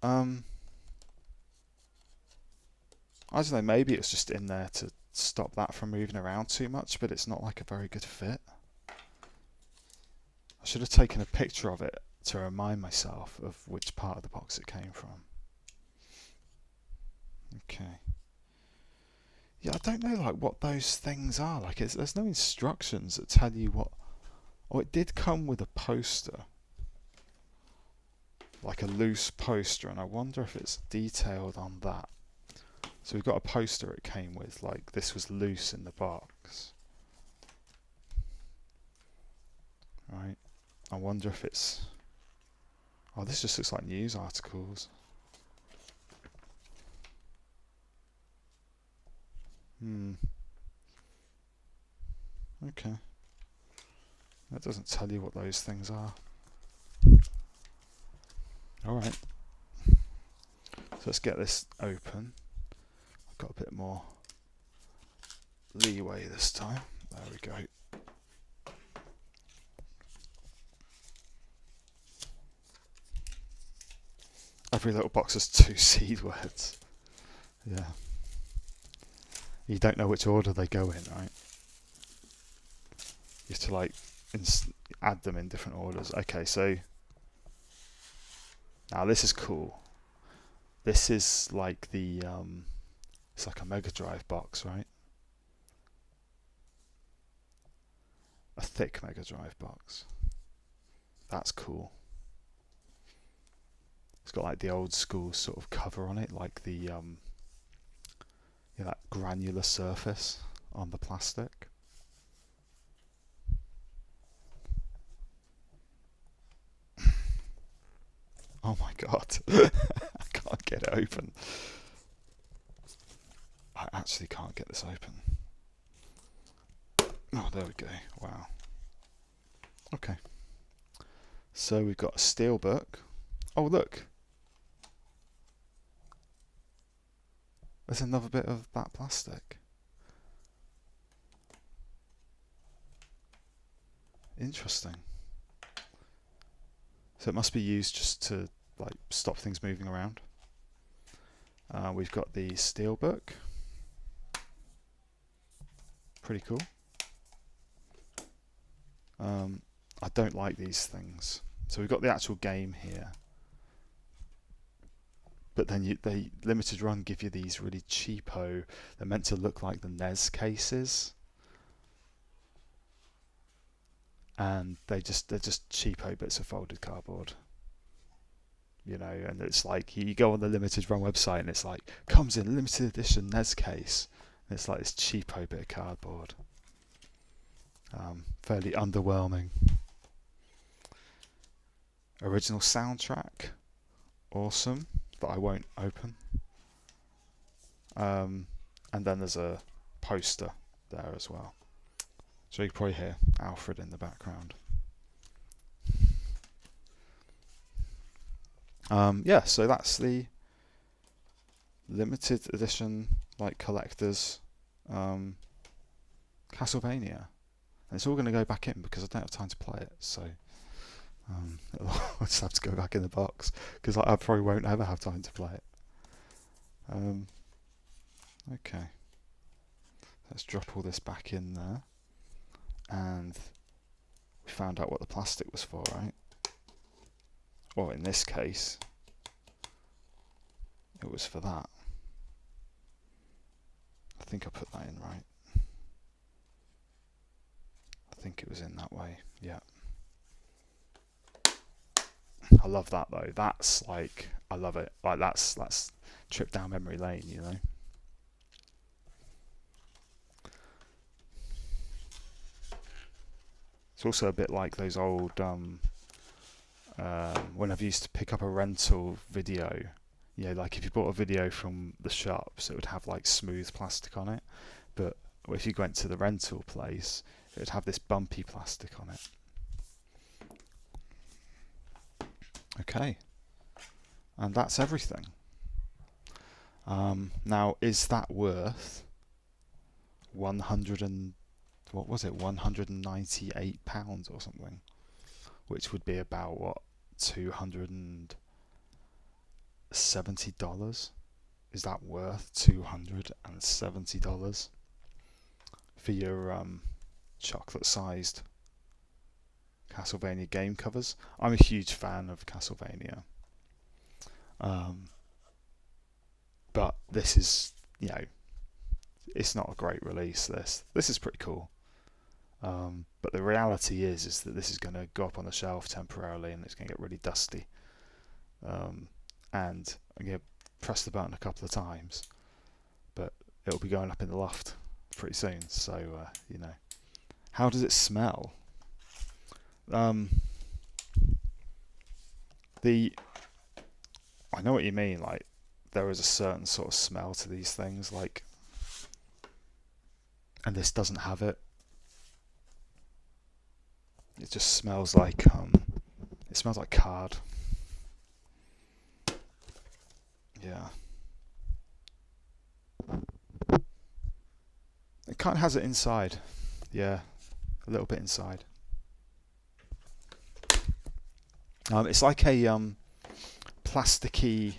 S1: I don't know. Maybe it's just in there to stop that from moving around too much, but it's not like a very good fit. I should have taken a picture of it to remind myself of which part of the box it came from. Okay. Yeah, I don't know like what those things are. Like, there's no instructions that tell you what. Oh, it did come with a poster, like a loose poster, and I wonder if it's detailed on that. So we've got a poster it came with, like this was loose in the box. Right. I wonder if it's... Oh, this just looks like news articles. Okay. That doesn't tell you what those things are. Alright. So let's get this open. I've got a bit more leeway this time. There we go. Every little box has 2 seed words. Yeah. You don't know which order they go in, right? You have to like add them in different orders. Okay, so now this is cool. This is like the it's like a Mega Drive box, right? A thick Mega Drive box. That's cool. It's got like the old school sort of cover on it, like the that granular surface on the plastic. Oh my god, I can't get it open. I actually can't get this open. Oh, there we go. Wow. Okay. So we've got a steel book. Oh, look. There's another bit of that plastic. Interesting. So it must be used just to like stop things moving around. We've got the steel book. Pretty cool. I don't like these things. So we've got the actual game here. But then they limited run give you these really cheapo, they're meant to look like the NES cases. And they're just cheapo bits of folded cardboard. You know, and it's like you go on the limited run website and it's like comes in limited edition NES case. And it's like this cheapo bit of cardboard. Fairly underwhelming. Original soundtrack, awesome, that I won't open. And then there's a poster there as well. So you can probably hear Alfred in the background. Yeah, so that's the limited edition, like collector's Castlevania. And it's all going to go back in because I don't have time to play it. So I'll just have to go back in the box because I probably won't ever have time to play it. Okay, let's drop all this back in there. And we found out what the plastic was for, right? Or in this case, it was for that. I think I put that in right. I think it was in that way, yeah. I love that though. That's like, I love it. Like that's trip down memory lane, you know. It's also a bit like those old whenever you used to pick up a rental video, you know, like if you bought a video from the shops, it would have like smooth plastic on it, but if you went to the rental place, it would have this bumpy plastic on it. Okay, and that's everything. Now, is that worth 100 and what was it, £198 or something, which would be about what, $270? Is that worth $270 for your chocolate-sized Castlevania game covers? I'm a huge fan of Castlevania, but this is, you know, it's not a great release. This is pretty cool. But the reality is that this is going to go up on the shelf temporarily and it's going to get really dusty. And I'm going to press the button a couple of times, but it'll be going up in the loft pretty soon. So, you know. How does it smell? I know what you mean, like, there is a certain sort of smell to these things, like, and this doesn't have it. It just smells like it smells like card. Yeah. It kind of has it inside. Yeah, a little bit inside. It's like a plasticky,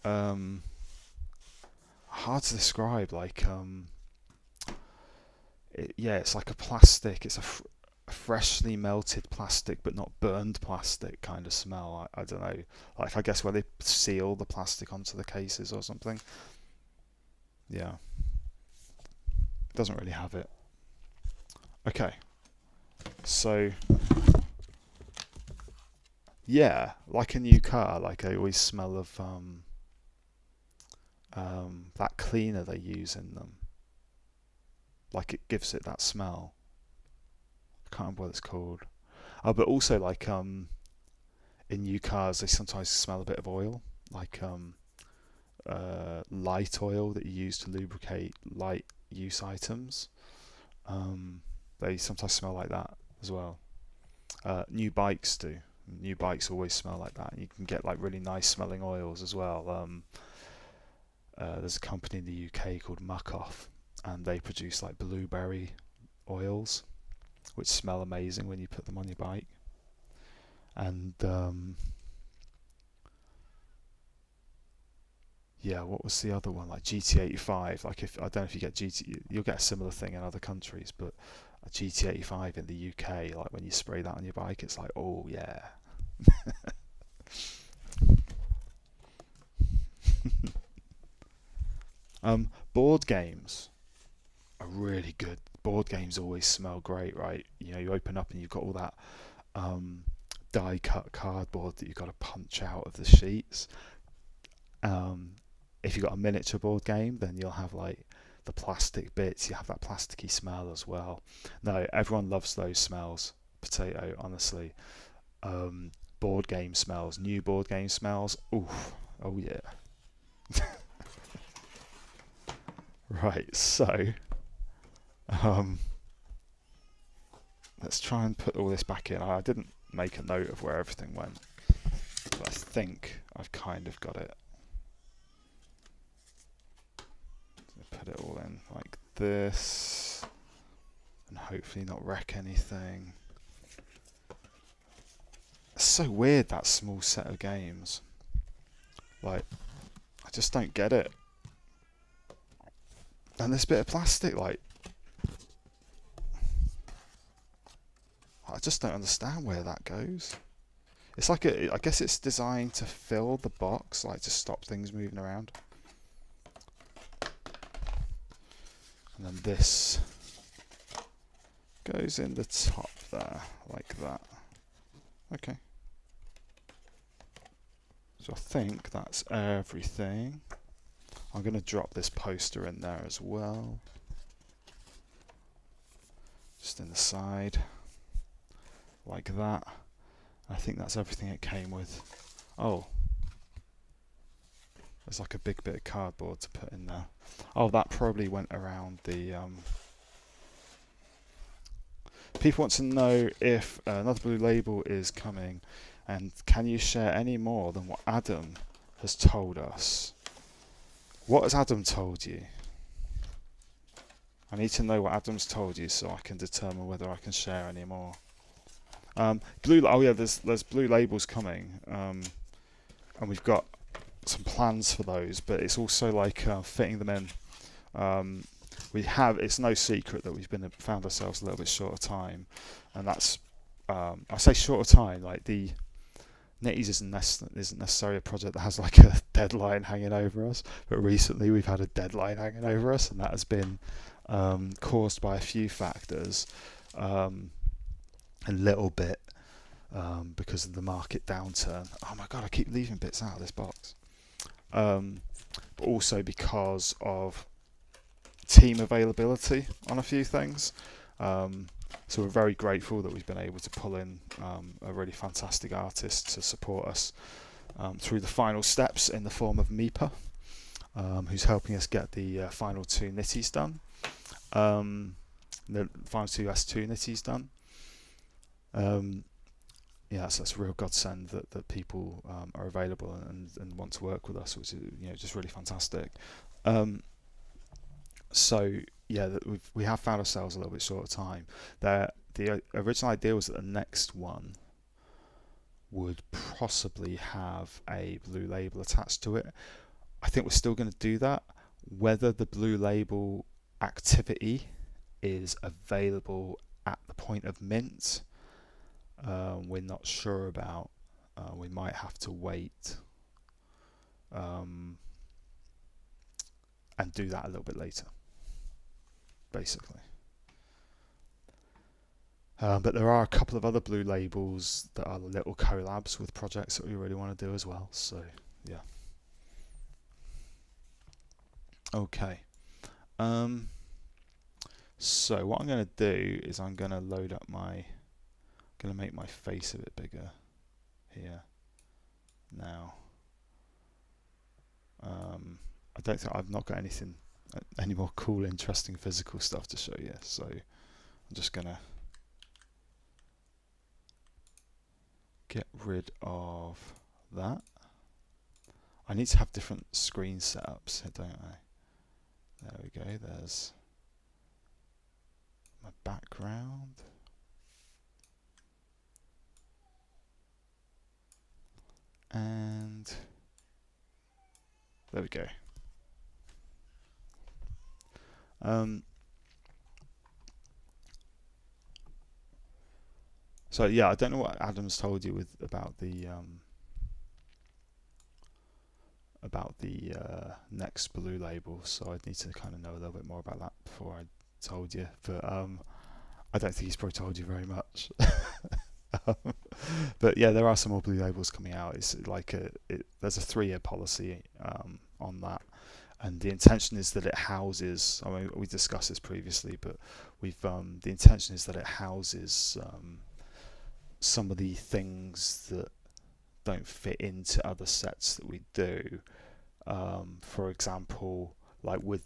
S1: hard to describe. Like yeah, it's like a plastic. It's a freshly melted plastic, but not burned plastic kind of smell. I don't know. Like I guess where they seal the plastic onto the cases or something. Yeah. Doesn't really have it. Okay. So Yeah, like a new car. Like I always smell of that cleaner they use in them. Like it gives it that smell. I can't remember what it's called. Oh, but also like in new cars they sometimes smell a bit of oil, like light oil that you use to lubricate light use items. They sometimes smell like that as well. New bikes do. New bikes always smell like that. You can get like really nice smelling oils as well. There's a company in the UK called Muck-Off, and they produce like blueberry oils, which smell amazing when you put them on your bike. And yeah, what was the other one? Like GT85. Like if I don't know if you get GT, you'll get a similar thing in other countries, but a GT85 in the UK, like when you spray that on your bike, it's like, oh yeah. Board games are really good. Board games always smell great, right? You know, you open up and you've got all that die cut cardboard that you've got to punch out of the sheets. If you've got a miniature board game, then you'll have like the plastic bits, you have that plasticky smell as well. No, everyone loves those smells. Potato, honestly. Board game smells, new board game smells. Oof, oh yeah. Right, so let's try and put all this back in. I didn't make a note of where everything went, but I think I've kind of got it. Put it all in like this, and hopefully not wreck anything. It's so weird, that small set of games. Like, I just don't get it. And this bit of plastic, like, I just don't understand where that goes. It's like I guess it's designed to fill the box, like to stop things moving around. And then this goes in the top there, like that. Okay. So I think that's everything. I'm going to drop this poster in there as well. Just in the side. Like that. I think that's everything it came with. Oh. There's like a big bit of cardboard to put in there. Oh, that probably went around the... People want to know if another blue label is coming, and can you share any more than what Adam has told us? What has Adam told you? I need to know what Adam's told you so I can determine whether I can share any more. Oh yeah, there's blue labels coming, and we've got some plans for those, but it's also like fitting them in. It's no secret that we've found ourselves a little bit short of time, and that's I say short of time, like the Knitties isn't necessarily a project that has like a deadline hanging over us, but recently we've had a deadline hanging over us, and that has been caused by a few factors, a little bit because of the market downturn. Oh my god, I keep leaving bits out of this box. But also because of team availability on a few things. So we're very grateful that we've been able to pull in a really fantastic artist to support us through the final steps in the form of Mipa, who's helping us get the final 2 Knitties done. The final 2 S2 Knitties done. Yeah, so that's a real godsend that people are available and want to work with us, which is just really fantastic. So yeah, we have found ourselves a little bit short of time. The original idea was that the next one would possibly have a blue label attached to it. I think we're still going to do that. Whether the blue label activity is available at the point of mint, we're not sure about. We might have to wait and do that a little bit later, basically. But there are a couple of other blue labels that are little collabs with projects that we really want to do as well. So yeah. Okay. So what I'm going to do is I'm going to load up my, going to make my face a bit bigger here now. I don't think I've not got anything, any more cool, interesting physical stuff to show you. So I'm just going to get rid of that. I need to have different screen setups, don't I? There we go. There's my background. And there we go. So yeah, I don't know what Adam's told you about the next blue label, so I'd need to kind of know a little bit more about that before I told you. But I don't think he's probably told you very much. But yeah, there are some more blue labels coming out. It's like there's a 3-year policy on that, and the intention is that it houses. I mean, we discussed this previously, but we've the intention is that it houses some of the things that don't fit into other sets that we do. For example, like with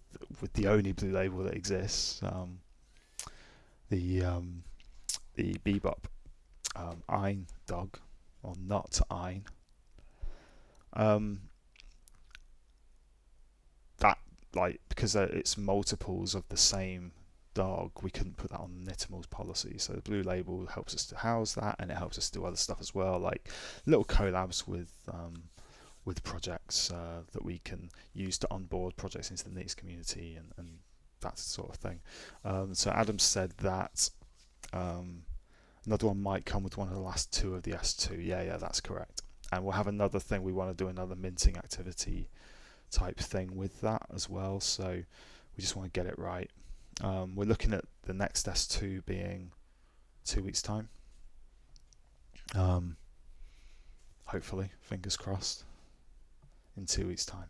S1: the only blue label that exists, the Bebop Ein dog, or not Ein. That, like, because it's multiples of the same dog, we couldn't put that on Knittimals policy. So the blue label helps us to house that, and it helps us do other stuff as well, like little collabs with projects that we can use to onboard projects into the Knitties community and that sort of thing. So Adam said that another one might come with one of the last 2 of the S2. Yeah, that's correct. And we'll have another thing. We want to do another minting activity type thing with that as well. So we just want to get it right. We're looking at the next S2 being 2 weeks' time. Hopefully, fingers crossed, in 2 weeks' time.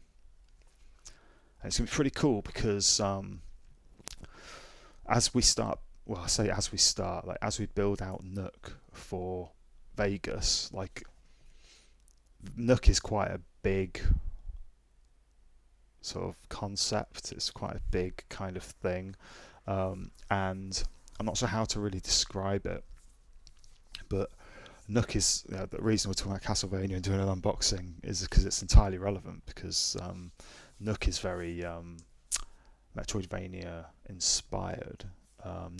S1: And it's going to be pretty cool because as we start, well, I say as we start, like as we build out Nook for Vegas, like Nook is quite a big sort of concept. It's quite a big kind of thing, and I'm not sure how to really describe it, but Nook is, the reason we're talking about Castlevania and doing an unboxing is because it's entirely relevant, because Nook is very Metroidvania inspired,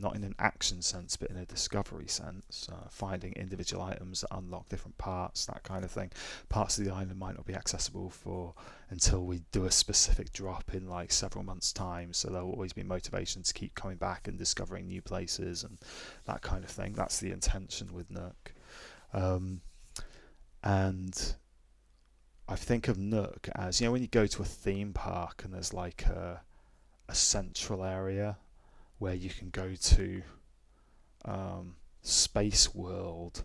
S1: not in an action sense but in a discovery sense, finding individual items that unlock different parts, that kind of thing. Parts of the island might not be accessible until we do a specific drop in like several months' time, so there'll always be motivation to keep coming back and discovering new places and that kind of thing. That's the intention with Nook. And I think of Nook as, when you go to a theme park and there's like a central area where you can go to Space World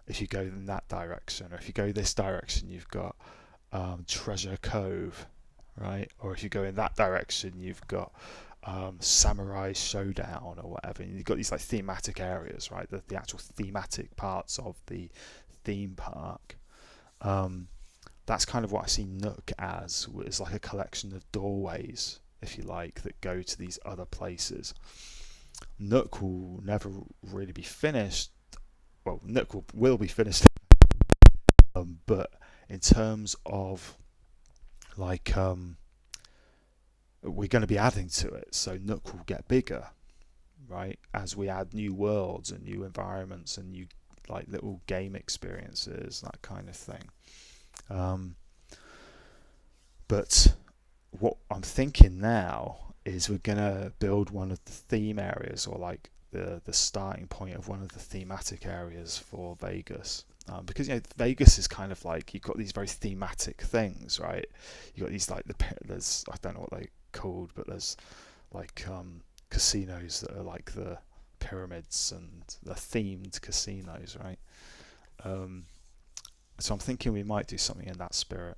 S1: if you go in that direction, or if you go this direction you've got Treasure Cove, right? Or if you go in that direction you've got Samurai Showdown or whatever, and you've got these like thematic areas, right? The actual thematic parts of the theme park. That's kind of what I see Nook as, is like a collection of doorways, if you like, that go to these other places. Nook will never really be finished. Well, Nook will be finished, but in terms of like we're going to be adding to it, so Nook will get bigger, right, as we add new worlds and new environments and new like little game experiences, that kind of thing. But what I'm thinking now is we're going to build one of the theme areas, or like the starting point of one of the thematic areas for Vegas. Because Vegas is kind of like, you've got these very thematic things, right? You've got these like I don't know what they're called, but there's like casinos that are like the pyramids and the themed casinos, right? So I'm thinking we might do something in that spirit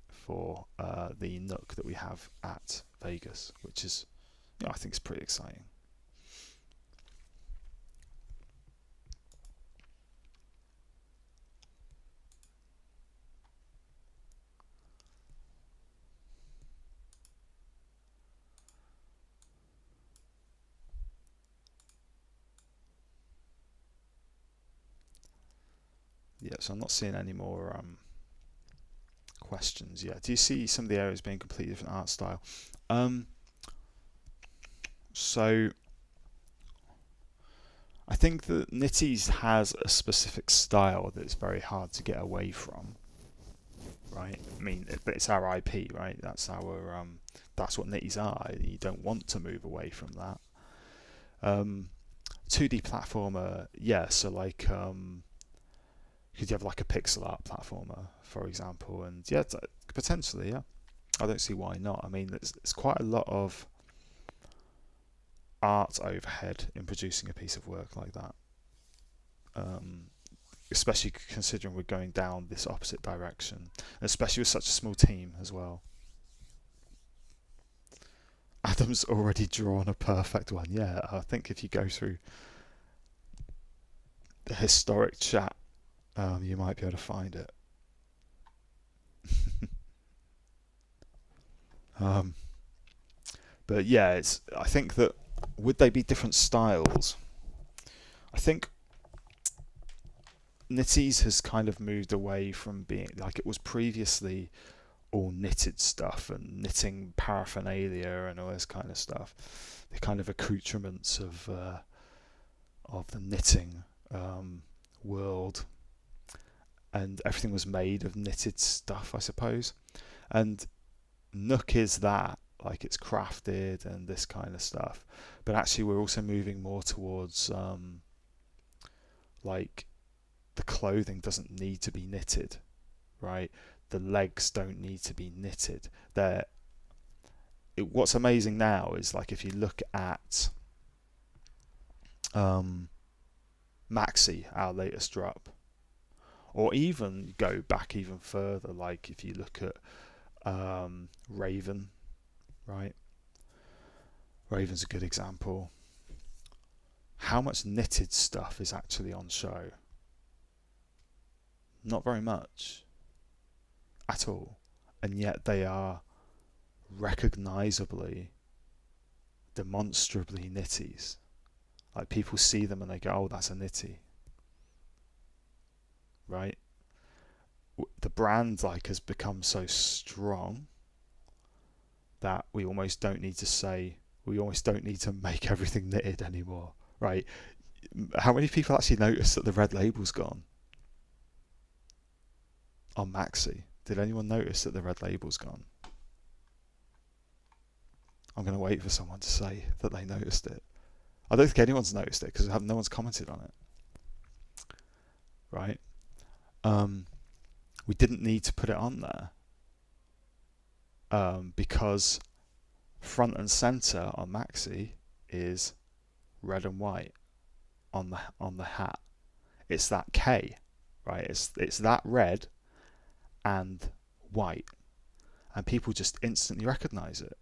S1: for the Nook that we have at Vegas, which is, I think is pretty exciting. Yeah, so I'm not seeing any more questions yet. Do you see some of the areas being completely different art style? So I think that Knitties has a specific style that's very hard to get away from, right? I mean, it's our IP, right? That's our that's what Knitties are. You don't want to move away from that. 2D platformer, yeah. So like, could you have like a pixel art platformer, for example? And yeah, potentially, yeah. I don't see why not. I mean, it's quite a lot of art overhead in producing a piece of work like that, especially considering we're going down this opposite direction, and especially with such a small team as well. Adam's already drawn a perfect one. Yeah, I think if you go through the historic chat, you might be able to find it. But yeah, I think that, would they be different styles? I think Knitties has kind of moved away from being like it was previously all knitted stuff and knitting paraphernalia and all this kind of stuff. The kind of accoutrements of the knitting world, and everything was made of knitted stuff, I suppose. And Nook is that, like it's crafted and this kind of stuff. But actually we're also moving more towards like the clothing doesn't need to be knitted, right? The legs don't need to be knitted. What's amazing now is like if you look at Maxi, our latest drop, or even go back even further, like if you look at Raven, right? Raven's a good example. How much knitted stuff is actually on show? Not very much at all, and yet they are recognisably, demonstrably Knitties. Like people see them and they go, "Oh, that's a Knitty," right? The brand like has become so strong that we almost don't need to make everything knitted anymore, right? How many people actually notice that the red label's gone on Maxi? Did anyone notice that the red label's gone? I'm going to wait for someone to say that they noticed it. I don't think anyone's noticed it because no one's commented on it, right? We didn't need to put it on there because front and center on Maxi is red and white on the hat. It's that K, right? It's that red and white, and people just instantly recognise it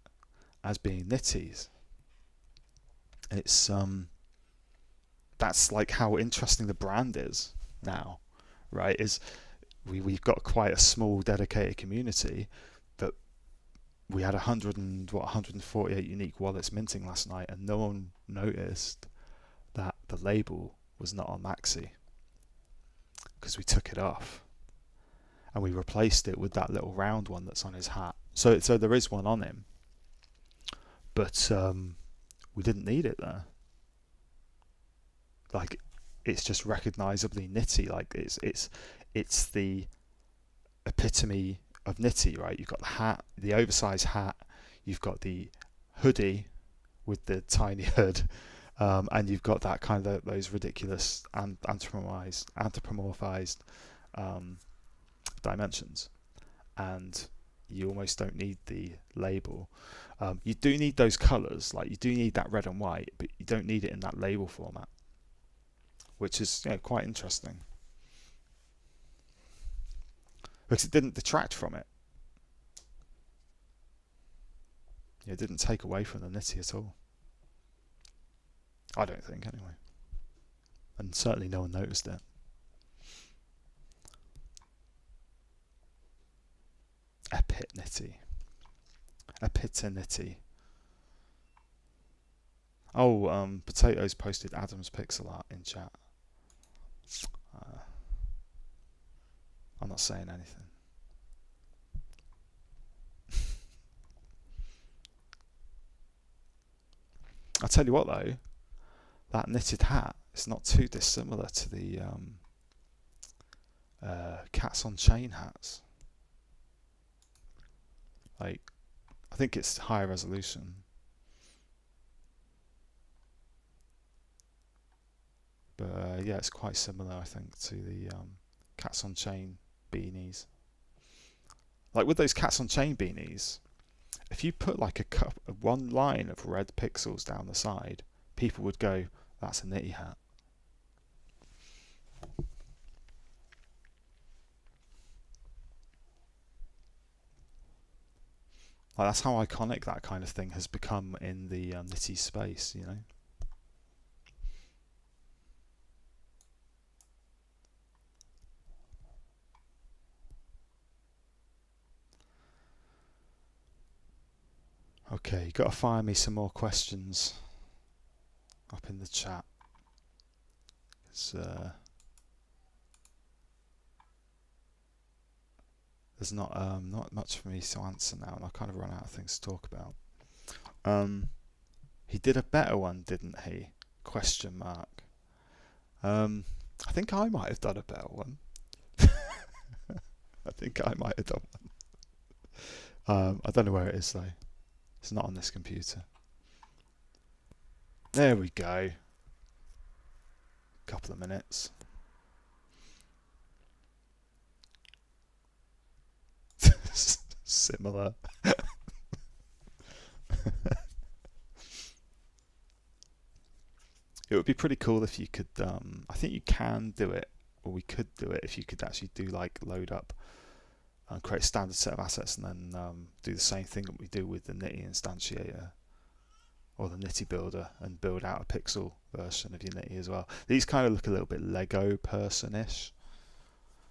S1: as being Knitties. It's that's like how interesting the brand is now, right? We've got quite a small dedicated community, but we had 148 unique wallets minting last night, and no one noticed that the label was not on Maxi because we took it off and we replaced it with that little round one that's on his hat. So there is one on him, but we didn't need it there. Like it's just recognisably Knitty. Like it's the epitome of Knitty, right? You've got the hat, the oversized hat. You've got the hoodie with the tiny hood, and you've got that kind of those ridiculous anthropomorphized dimensions. And you almost don't need the label. You do need those colours, like you do need that red and white, but you don't need it in that label format, which is quite interesting, because it didn't detract from it. It didn't take away from the Knitty at all. I don't think, anyway. And certainly no one noticed it. Epitnitty. Epitnitty. Oh, Potatoes posted Adam's pixel art in chat. I'm not saying anything. I'll tell you what though, that knitted hat is not too dissimilar to the Cats on Chain hats. Like, I think it's higher resolution. But yeah, it's quite similar, I think, to the Cats on Chain beanies. Like with those Cats on Chain beanies, if you put like one line of red pixels down the side, people would go, that's a Knitty hat. Like, that's how iconic that kind of thing has become in the Knitty space, you know. Okay, you got to fire me some more questions up in the chat. There's not much for me to answer now, and I kind of run out of things to talk about. He did a better one, didn't he? Question mark. I think I might have done a better one. I think I might have done one. I don't know where it is though. It's not on this computer. There we go. Couple of minutes. Similar. It would be pretty cool if you could, I think you can do it, or we could do it if you could actually do like load up and create a standard set of assets and then do the same thing that we do with the Knitty instantiator or the Knitty builder and build out a pixel version of your Knitty as well. These kind of look a little bit Lego person-ish,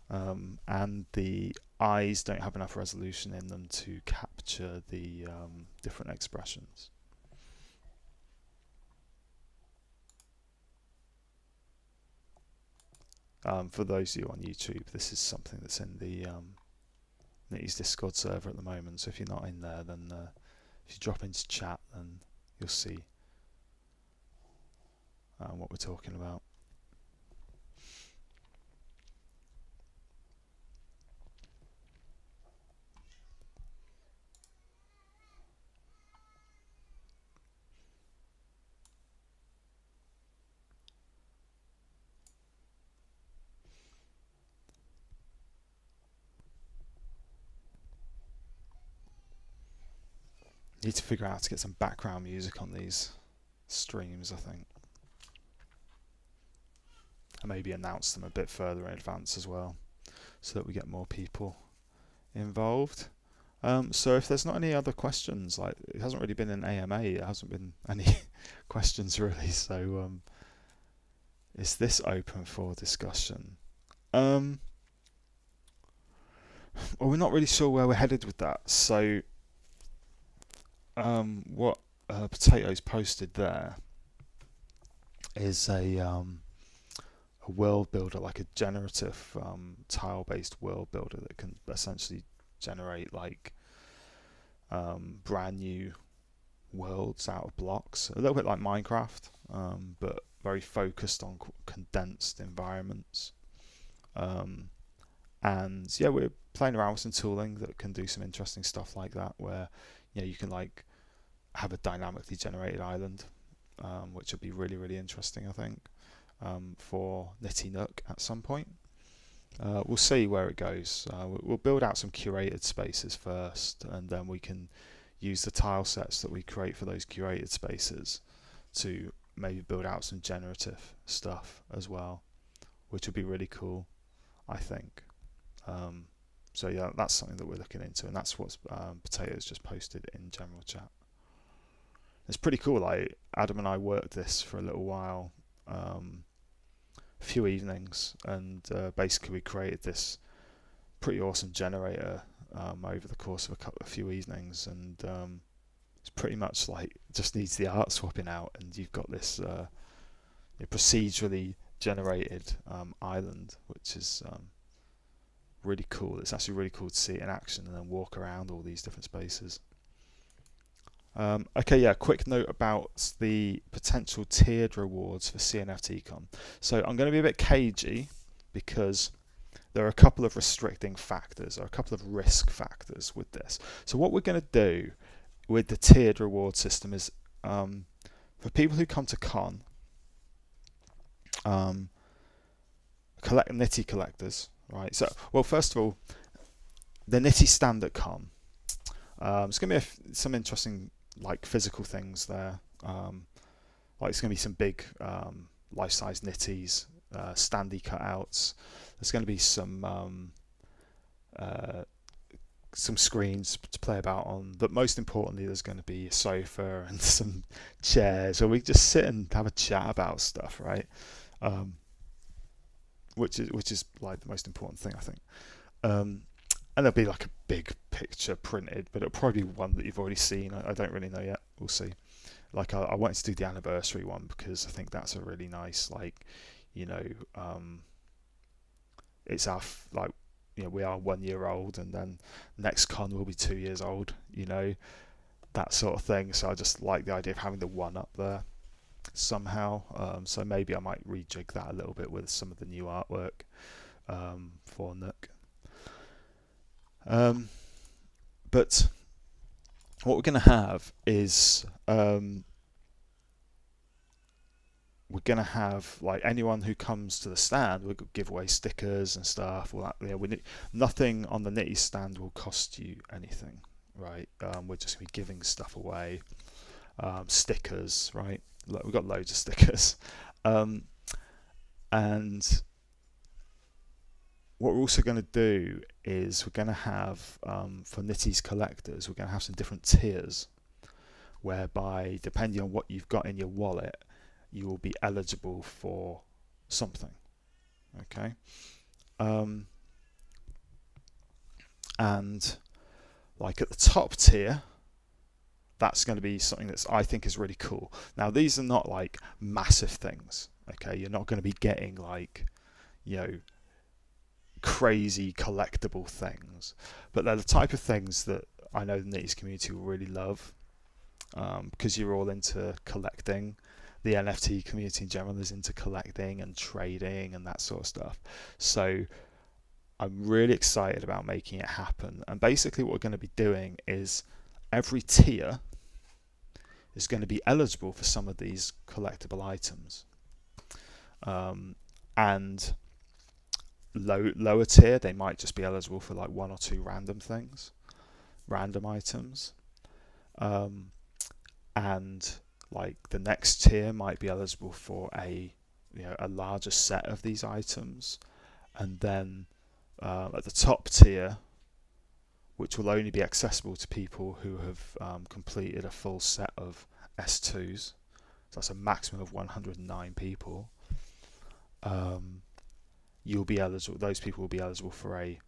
S1: and the eyes don't have enough resolution in them to capture the different expressions. For those of you on YouTube, this is something that's in the Knitty's Discord server at the moment, so if you're not in there, then if you drop into chat, then you'll see what we're talking about. Need to figure out how to get some background music on these streams, I think. And maybe announce them a bit further in advance as well, so that we get more people involved. So if there's not any other questions, like it hasn't really been an AMA, it hasn't been any questions really, so is this open for discussion? Well, we're not really sure where we're headed with that, so what Potatoes posted there is a world builder, like a generative tile-based world builder that can essentially generate like brand new worlds out of blocks, a little bit like Minecraft, but very focused on condensed environments. And yeah, we're playing around with some tooling that can do some interesting stuff like that, where you can like have a dynamically generated island, which would be really, really interesting, I think, for Knitty Nook at some point. We'll see where it goes. We'll build out some curated spaces first, and then we can use the tile sets that we create for those curated spaces to maybe build out some generative stuff as well, which would be really cool, I think. So yeah, that's something that we're looking into, and that's what Potatoes just posted in general chat. It's pretty cool. Like Adam and I worked this for a little while, a few evenings, and basically we created this pretty awesome generator over the course of a few evenings, and it's pretty much like just needs the art swapping out, and you've got this procedurally generated island, which is really cool. It's actually really cool to see it in action and then walk around all these different spaces. Okay, yeah, quick note about the potential tiered rewards for CNFTCon. So I'm going to be a bit cagey because there are a couple of restricting factors, or a couple of risk factors with this. So what we're going to do with the tiered reward system is, for people who come to con, collect Knitty collectors, right? So, well, first of all, the Knitty stand at con. It's going to be some interesting, like, physical things there. Like, it's going to be some big life-size Knitties, standy cutouts. There's going to be some screens to play about on, but most importantly, there's going to be a sofa and some chairs where we just sit and have a chat about stuff, right? Which is like the most important thing, I think. And there'll be like a big picture printed, but it'll probably be one that you've already seen. I don't really know yet. We'll see. Like I wanted to do the anniversary one because I think that's a really nice, like, it's our we are 1 year old, and then next con will be 2 years old. That sort of thing. So I just like the idea of having the one up there somehow. So maybe I might rejig that a little bit with some of the new artwork for Nook. But what we're going to have is we're going to have, like, anyone who comes to the stand, we'll give away stickers and stuff. All that. Nothing on the Knitty stand will cost you anything, right? We're just going to be giving stuff away. Stickers, right? Look, we've got loads of stickers. And what we're also going to do is we're going to have, for Knitty's collectors, we're going to have some different tiers, whereby depending on what you've got in your wallet, you will be eligible for something. Okay. And like at the top tier, that's going to be something that I think is really cool. Now, these are not like massive things. Okay, you're not going to be getting like, crazy collectible things, but they're the type of things that I know the Knitties community will really love, because you're all into collecting. The NFT community in general is into collecting and trading and that sort of stuff. So I'm really excited about making it happen. And basically what we're going to be doing is every tier is going to be eligible for some of these collectible items. And lower tier, they might just be eligible for like 1 or 2 random things, random items. And like the next tier might be eligible for a larger set of these items. And then at the top tier, which will only be accessible to people who have completed a full set of S2s, so that's a maximum of 109 people, you'll be eligible. Those people will be eligible for a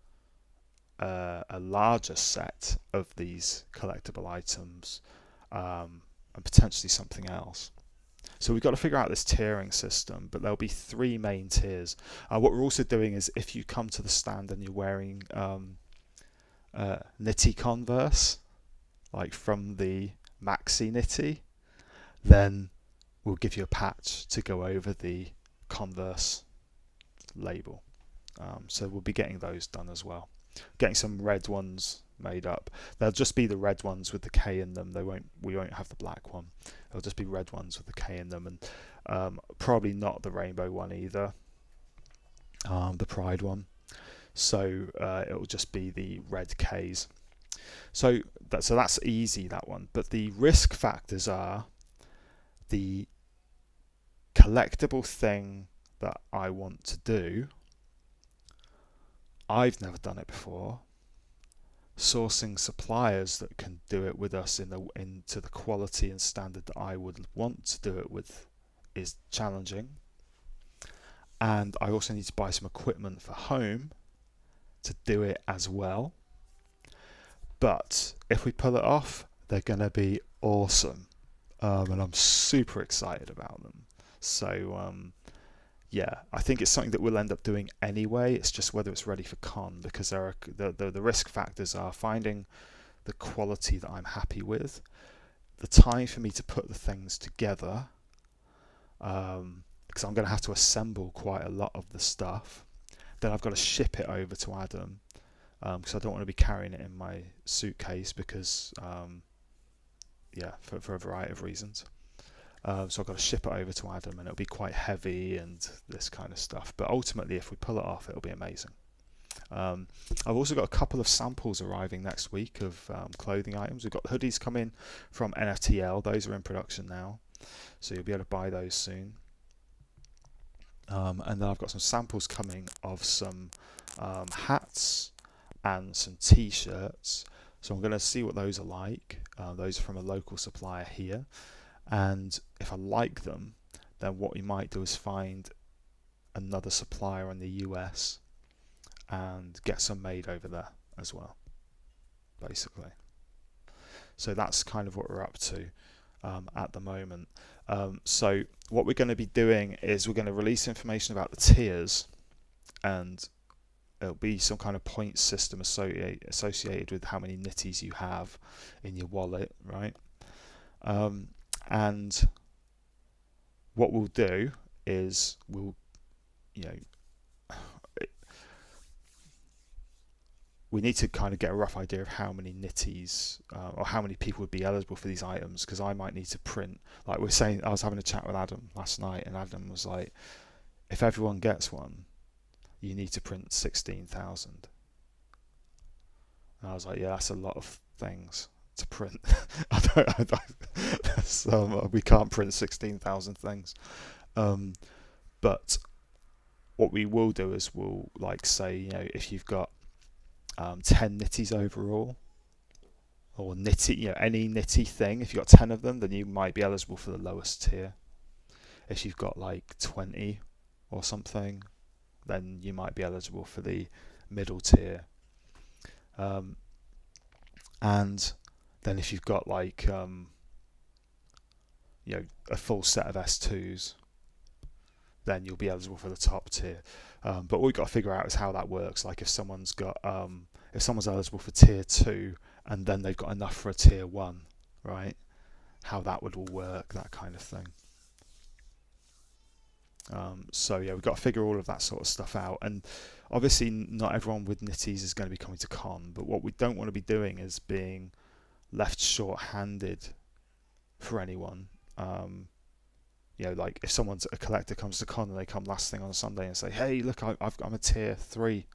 S1: larger set of these collectible items, and potentially something else. So we've got to figure out this tiering system, but there'll be 3 main tiers. What we're also doing is, if you come to the stand and you're wearing Knitty Converse, like from the Maxi Knitty, then we'll give you a patch to go over the Converse label. So we'll be getting those done as well. Getting some red ones made up. They'll just be the red ones with the K in them. We won't have the black one. It'll just be red ones with the K in them, and probably not the rainbow one either. The Pride one. So it will just be the red Ks. So that's easy, that one. But the risk factors are the collectible thing that I want to do. I've never done it before. Sourcing suppliers that can do it with us into the quality and standard that I would want to do it with is challenging. And I also need to buy some equipment for home to do it as well. But if we pull it off, they're going to be awesome. And I'm super excited about them. So yeah, I think it's something that we'll end up doing anyway. It's just whether it's ready for con, because there are the risk factors are finding the quality that I'm happy with, the time for me to put the things together, because I'm going to have to assemble quite a lot of the stuff. Then I've got to ship it over to Adam, because I don't want to be carrying it in my suitcase because yeah, for a variety of reasons. So I've got to ship it over to Adam, and it'll be quite heavy and this kind of stuff. But ultimately, if we pull it off, it'll be amazing. I've also got a couple of samples arriving next week of clothing items. We've got hoodies coming from NFTL. Those are in production now, so you'll be able to buy those soon. And then I've got some samples coming of some hats and some t-shirts. So I'm going to see what those are like. Those are from a local supplier here. And if I like them, then what we might do is find another supplier in the US and get some made over there as well, basically. So that's kind of what we're up to at the moment. So what we're going to be doing is we're going to release information about the tiers, and it'll be some kind of point system associated with how many Knitties you have in your wallet, right? And what we'll do is we need to kind of get a rough idea of how many Knitties or how many people would be eligible for these items, because I might need to print, like we're saying, I was having a chat with Adam last night, and Adam was like, if everyone gets one, you need to print 16,000. And I was like, yeah, that's a lot of things to print. We can't print 16,000 things. But what we will do is we'll say, if you've got 10 Knitties overall, or Knitty, any Knitty thing, if you've got 10 of them, then you might be eligible for the lowest tier. If you've got 20 or something, then you might be eligible for the middle tier. And then if you've got a full set of S2s, then you'll be eligible for the top tier. But what we've got to figure out is how that works. Like if someone's eligible for tier 2 and then they've got enough for a tier 1, right? How that would all work, that kind of thing. So yeah, we've got to figure all of that sort of stuff out. And obviously not everyone with Knitties is going to be coming to con, but what we don't want to be doing is being left short-handed for anyone. Like if someone's a collector comes to con and they come last thing on a Sunday and say, hey, look, I'm a tier 3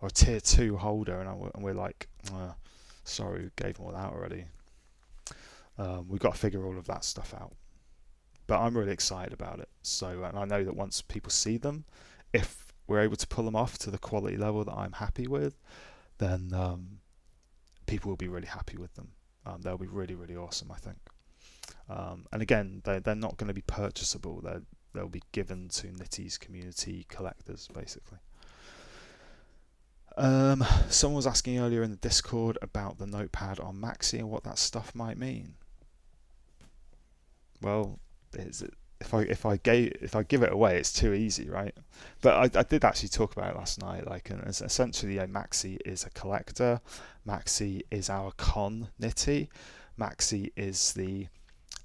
S1: or a tier 2 holder, and we're like, sorry, we gave them all out already. We've got to figure all of that stuff out. But I'm really excited about it. So, and I know that once people see them, if we're able to pull them off to the quality level that I'm happy with, then people will be really happy with them. They'll be really, really awesome, I think. And again, they're not going to be purchasable. They'll be given to Knitties community collectors, basically. Someone was asking earlier in the Discord about the notepad on Maxi and what that stuff might mean. Well, if I give it away, it's too easy, right? But I did actually talk about it last night. And essentially, Maxi is a collector. Maxi is our con Knitty. Maxi is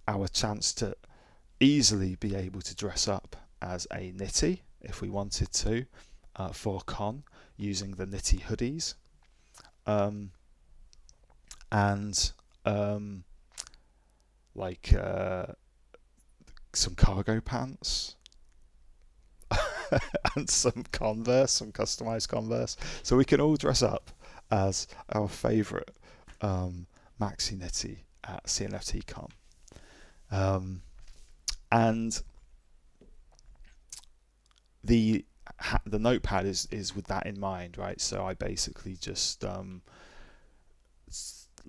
S1: our chance to easily be able to dress up as a Knitty if we wanted to for con using the Knitty hoodies, and some cargo pants. and some Converse, some customized Converse, so we can all dress up as our favourite maxi nitty at CNFTCon. And the notepad is with that in mind, right? So I basically just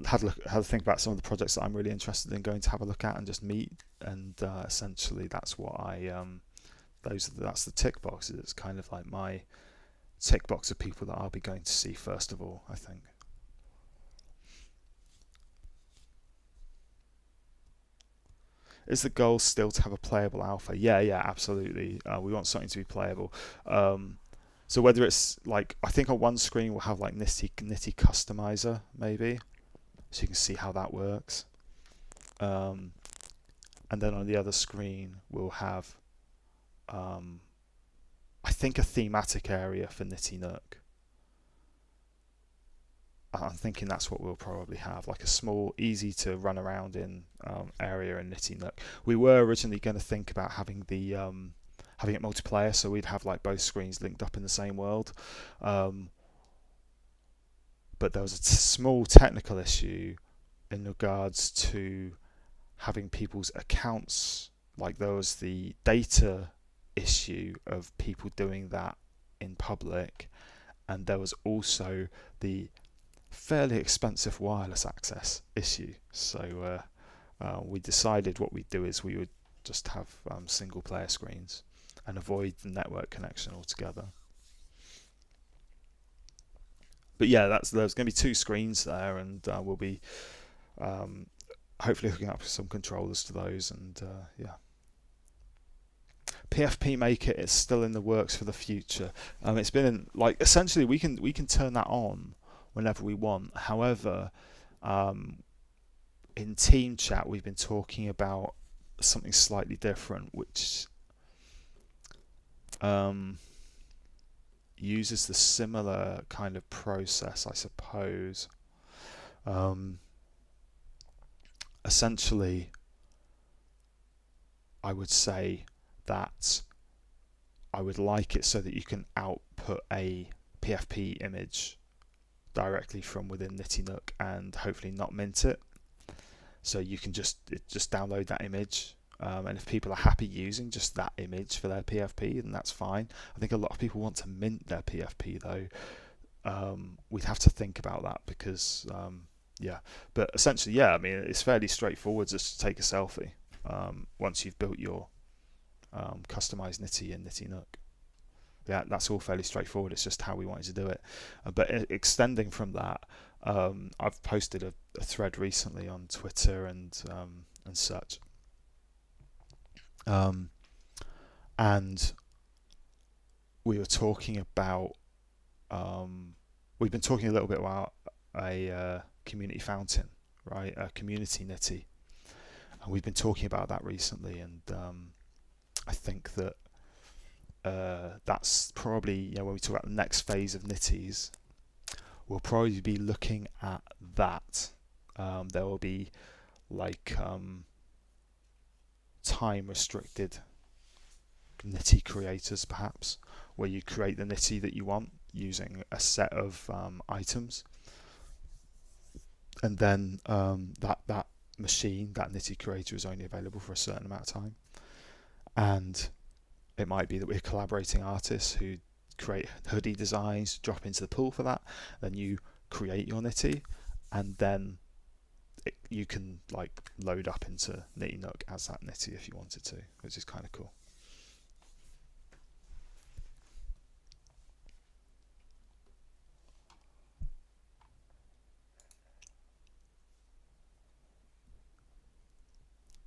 S1: had a think about some of the projects that I'm really interested in going to have a look at and just meet, and essentially that's what that's the tick boxes. It's kind of like my tick box of people that I'll be going to see first of all, I think. Is the goal still to have a playable alpha? Yeah, absolutely. We want something to be playable. So whether it's like, I think on one screen we'll have like Knitty Customizer maybe, so you can see how that works. And then on the other screen we'll have, I think, a thematic area for Knitty Nook. I'm thinking that's what we'll probably have, like a small, easy to run around in area in Knitty Nook. We were originally going to think about having the having it multiplayer, so we'd have like both screens linked up in the same world. But there was a small technical issue in regards to having people's accounts. Like there was the data issue of people doing that in public, and there was also the fairly expensive wireless access issue. So we decided what we'd do is we would just have single player screens and avoid the network connection altogether. But yeah, there's going to be two screens there, and we'll be hopefully hooking up some controllers to those, and yeah. PFP Maker is still in the works for the future. It's been essentially we can turn that on whenever we want. However, in team chat we've been talking about something slightly different, which uses the similar kind of process, I suppose. Essentially, I would say that I would like it so that you can output a PFP image directly from within Knitty Nook and hopefully not mint it. So you can just download that image, and if people are happy using just that image for their PFP, then that's fine. I think a lot of people want to mint their PFP though. We'd have to think about that because yeah, but essentially, yeah, I mean it's fairly straightforward just to take a selfie once you've built your customized Knitty in Knitty Nook. Yeah, that's all fairly straightforward. It's just how we wanted to do it. But extending from that, I've posted a thread recently on Twitter and such, and we were talking about we've been talking a little bit about a community fountain, right? A community Knitty, and we've been talking about that recently, and I think that that's probably, when we talk about the next phase of Knitties, we'll probably be looking at that. There will be like time restricted Knitty creators, perhaps, where you create the Knitty that you want using a set of items, and then that machine, that Knitty creator, is only available for a certain amount of time. And it might be that we're collaborating artists who create hoodie designs, drop into the pool for that, then you create your Knitty, and then you can like load up into Knitty Nook as that Knitty if you wanted to, which is kind of cool.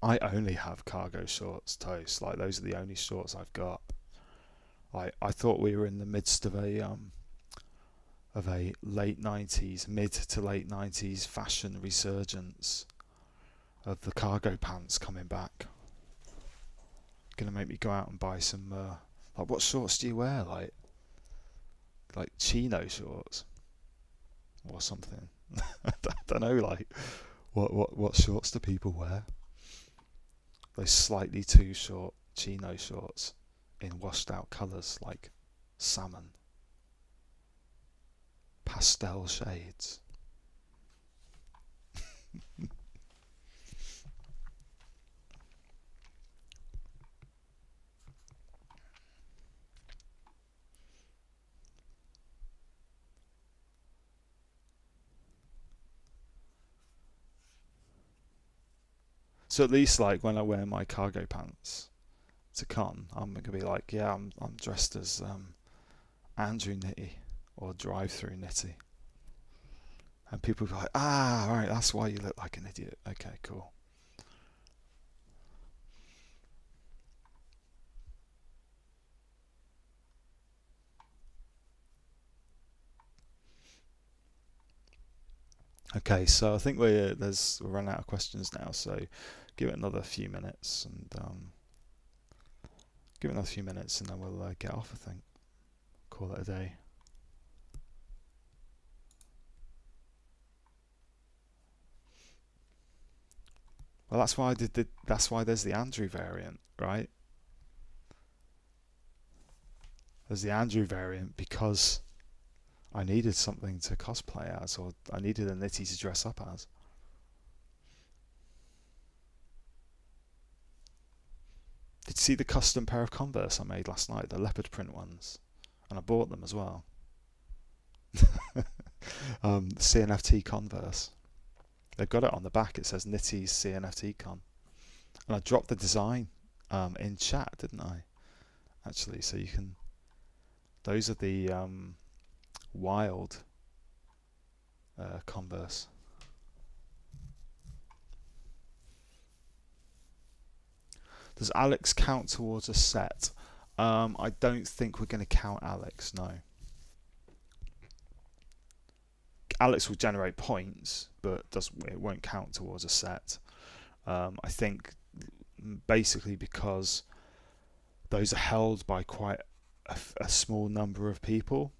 S1: I only have cargo shorts, Toast. Like those are the only shorts I've got. Like I thought we were in the midst of a late 90s, mid to late 90s fashion resurgence of the cargo pants coming back. Gonna make me go out and buy some like, what shorts do you wear? Like chino shorts or something. I don't know, like what shorts do people wear? Those slightly too short chino shorts in washed out colours like salmon, pastel shades. So at least like when I wear my cargo pants to con, I'm gonna be like, yeah, I'm dressed as Andrew Knitty or Drive-Through Knitty, and people will be like, ah, right, that's why you look like an idiot. Okay, cool. Okay, so I think we're run out of questions now. So give it another few minutes, and then we'll get off. I think call it a day. Well, that's why I did. That's why there's the Andrew variant, right? There's the Andrew variant because I needed something to cosplay as, or I needed a Knitty to dress up as. Did you see the custom pair of Converse I made last night, the leopard print ones? And I bought them as well. CNFT Converse. They've got it on the back, it says Knitties CNFT Con. And I dropped the design in chat, didn't I? Actually, so you can... Those are the wild Converse. Does Alex count towards a set? I don't think we're going to count Alex, no. Alex will generate points, but it won't count towards a set. I think basically because those are held by quite a small number of people,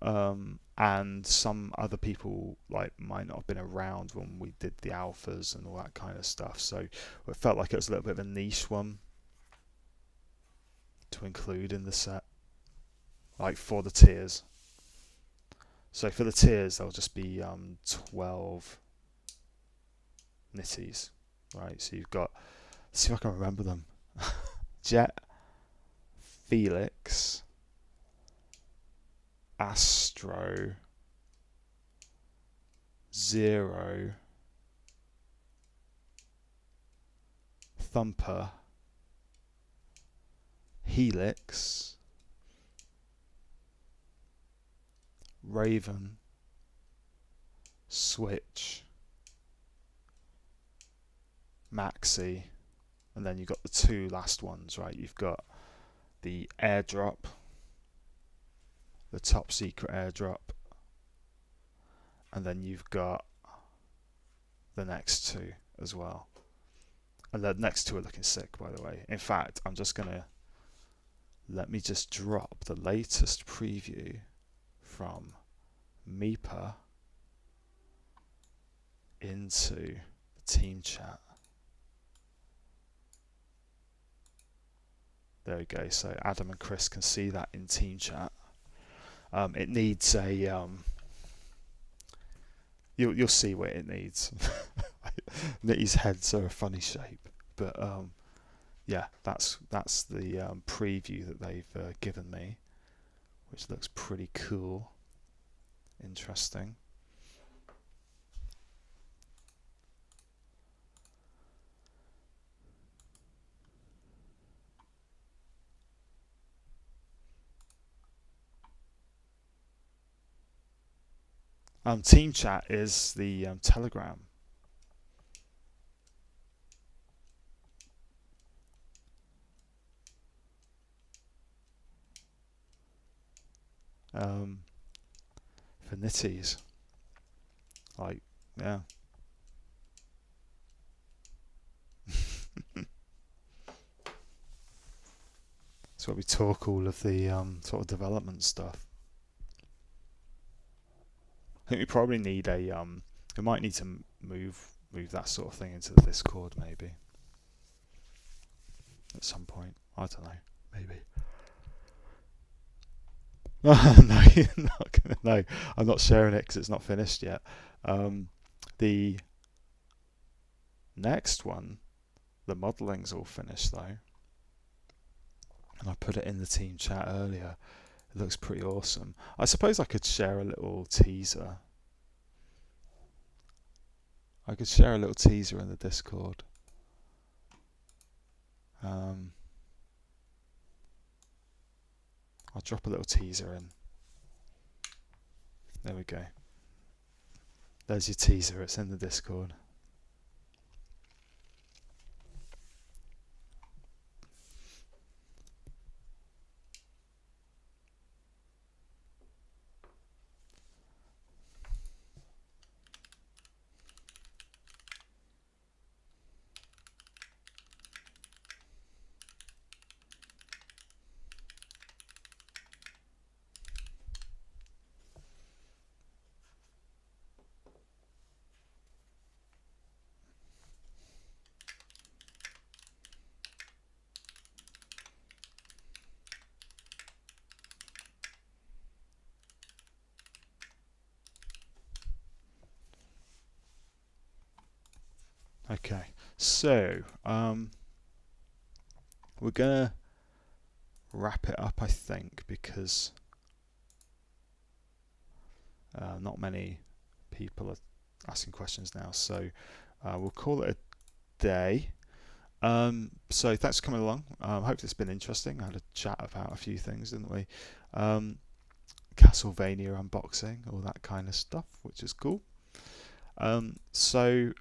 S1: and some other people like might not have been around when we did the alphas and all that kind of stuff, so it felt like it was a little bit of a niche one to include in the set, like for the tiers. So for the tiers there'll just be 12 Knitties, right? So you've got, let's see if I can remember them. Jet, Felix, Astro, Zero, Thumper, Helix, Raven, Switch, Maxi, and then you've got the two last ones, right? You've got the airdrop, the top secret airdrop, and then you've got the next two as well. And the next two are looking sick, by the way. In fact, I'm just gonna let me just drop the latest preview from Meepa into the team chat. There we go. So Adam and Chris can see that in team chat. It needs a you'll see what it needs. Knitty's heads are a funny shape, but yeah, that's the preview that they've given me, which looks pretty cool, interesting. Team chat is the Telegram. For Knitties, like, yeah. That's where we talk all of the sort of development stuff. I think we probably need a we might need to move that sort of thing into the Discord maybe at some point. I don't know. maybe. No, you're not gonna. No, I'm not sharing it because it's not finished yet. The next one, the modelling's all finished though, and I put it in the team chat earlier. It looks pretty awesome. I suppose I could share a little teaser. I could share a little teaser in the Discord. I'll drop a little teaser in. There we go. There's your teaser. It's in the Discord. Okay, so we're gonna wrap it up, I think, because not many people are asking questions now. So we'll call it a day. So thanks for coming along. Hope it's been interesting. I had a chat about a few things, didn't we? Castlevania unboxing, all that kind of stuff, which is cool. So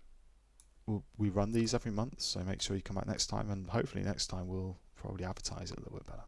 S1: we run these every month, so make sure you come back next time, and hopefully next time we'll probably advertise it a little bit better.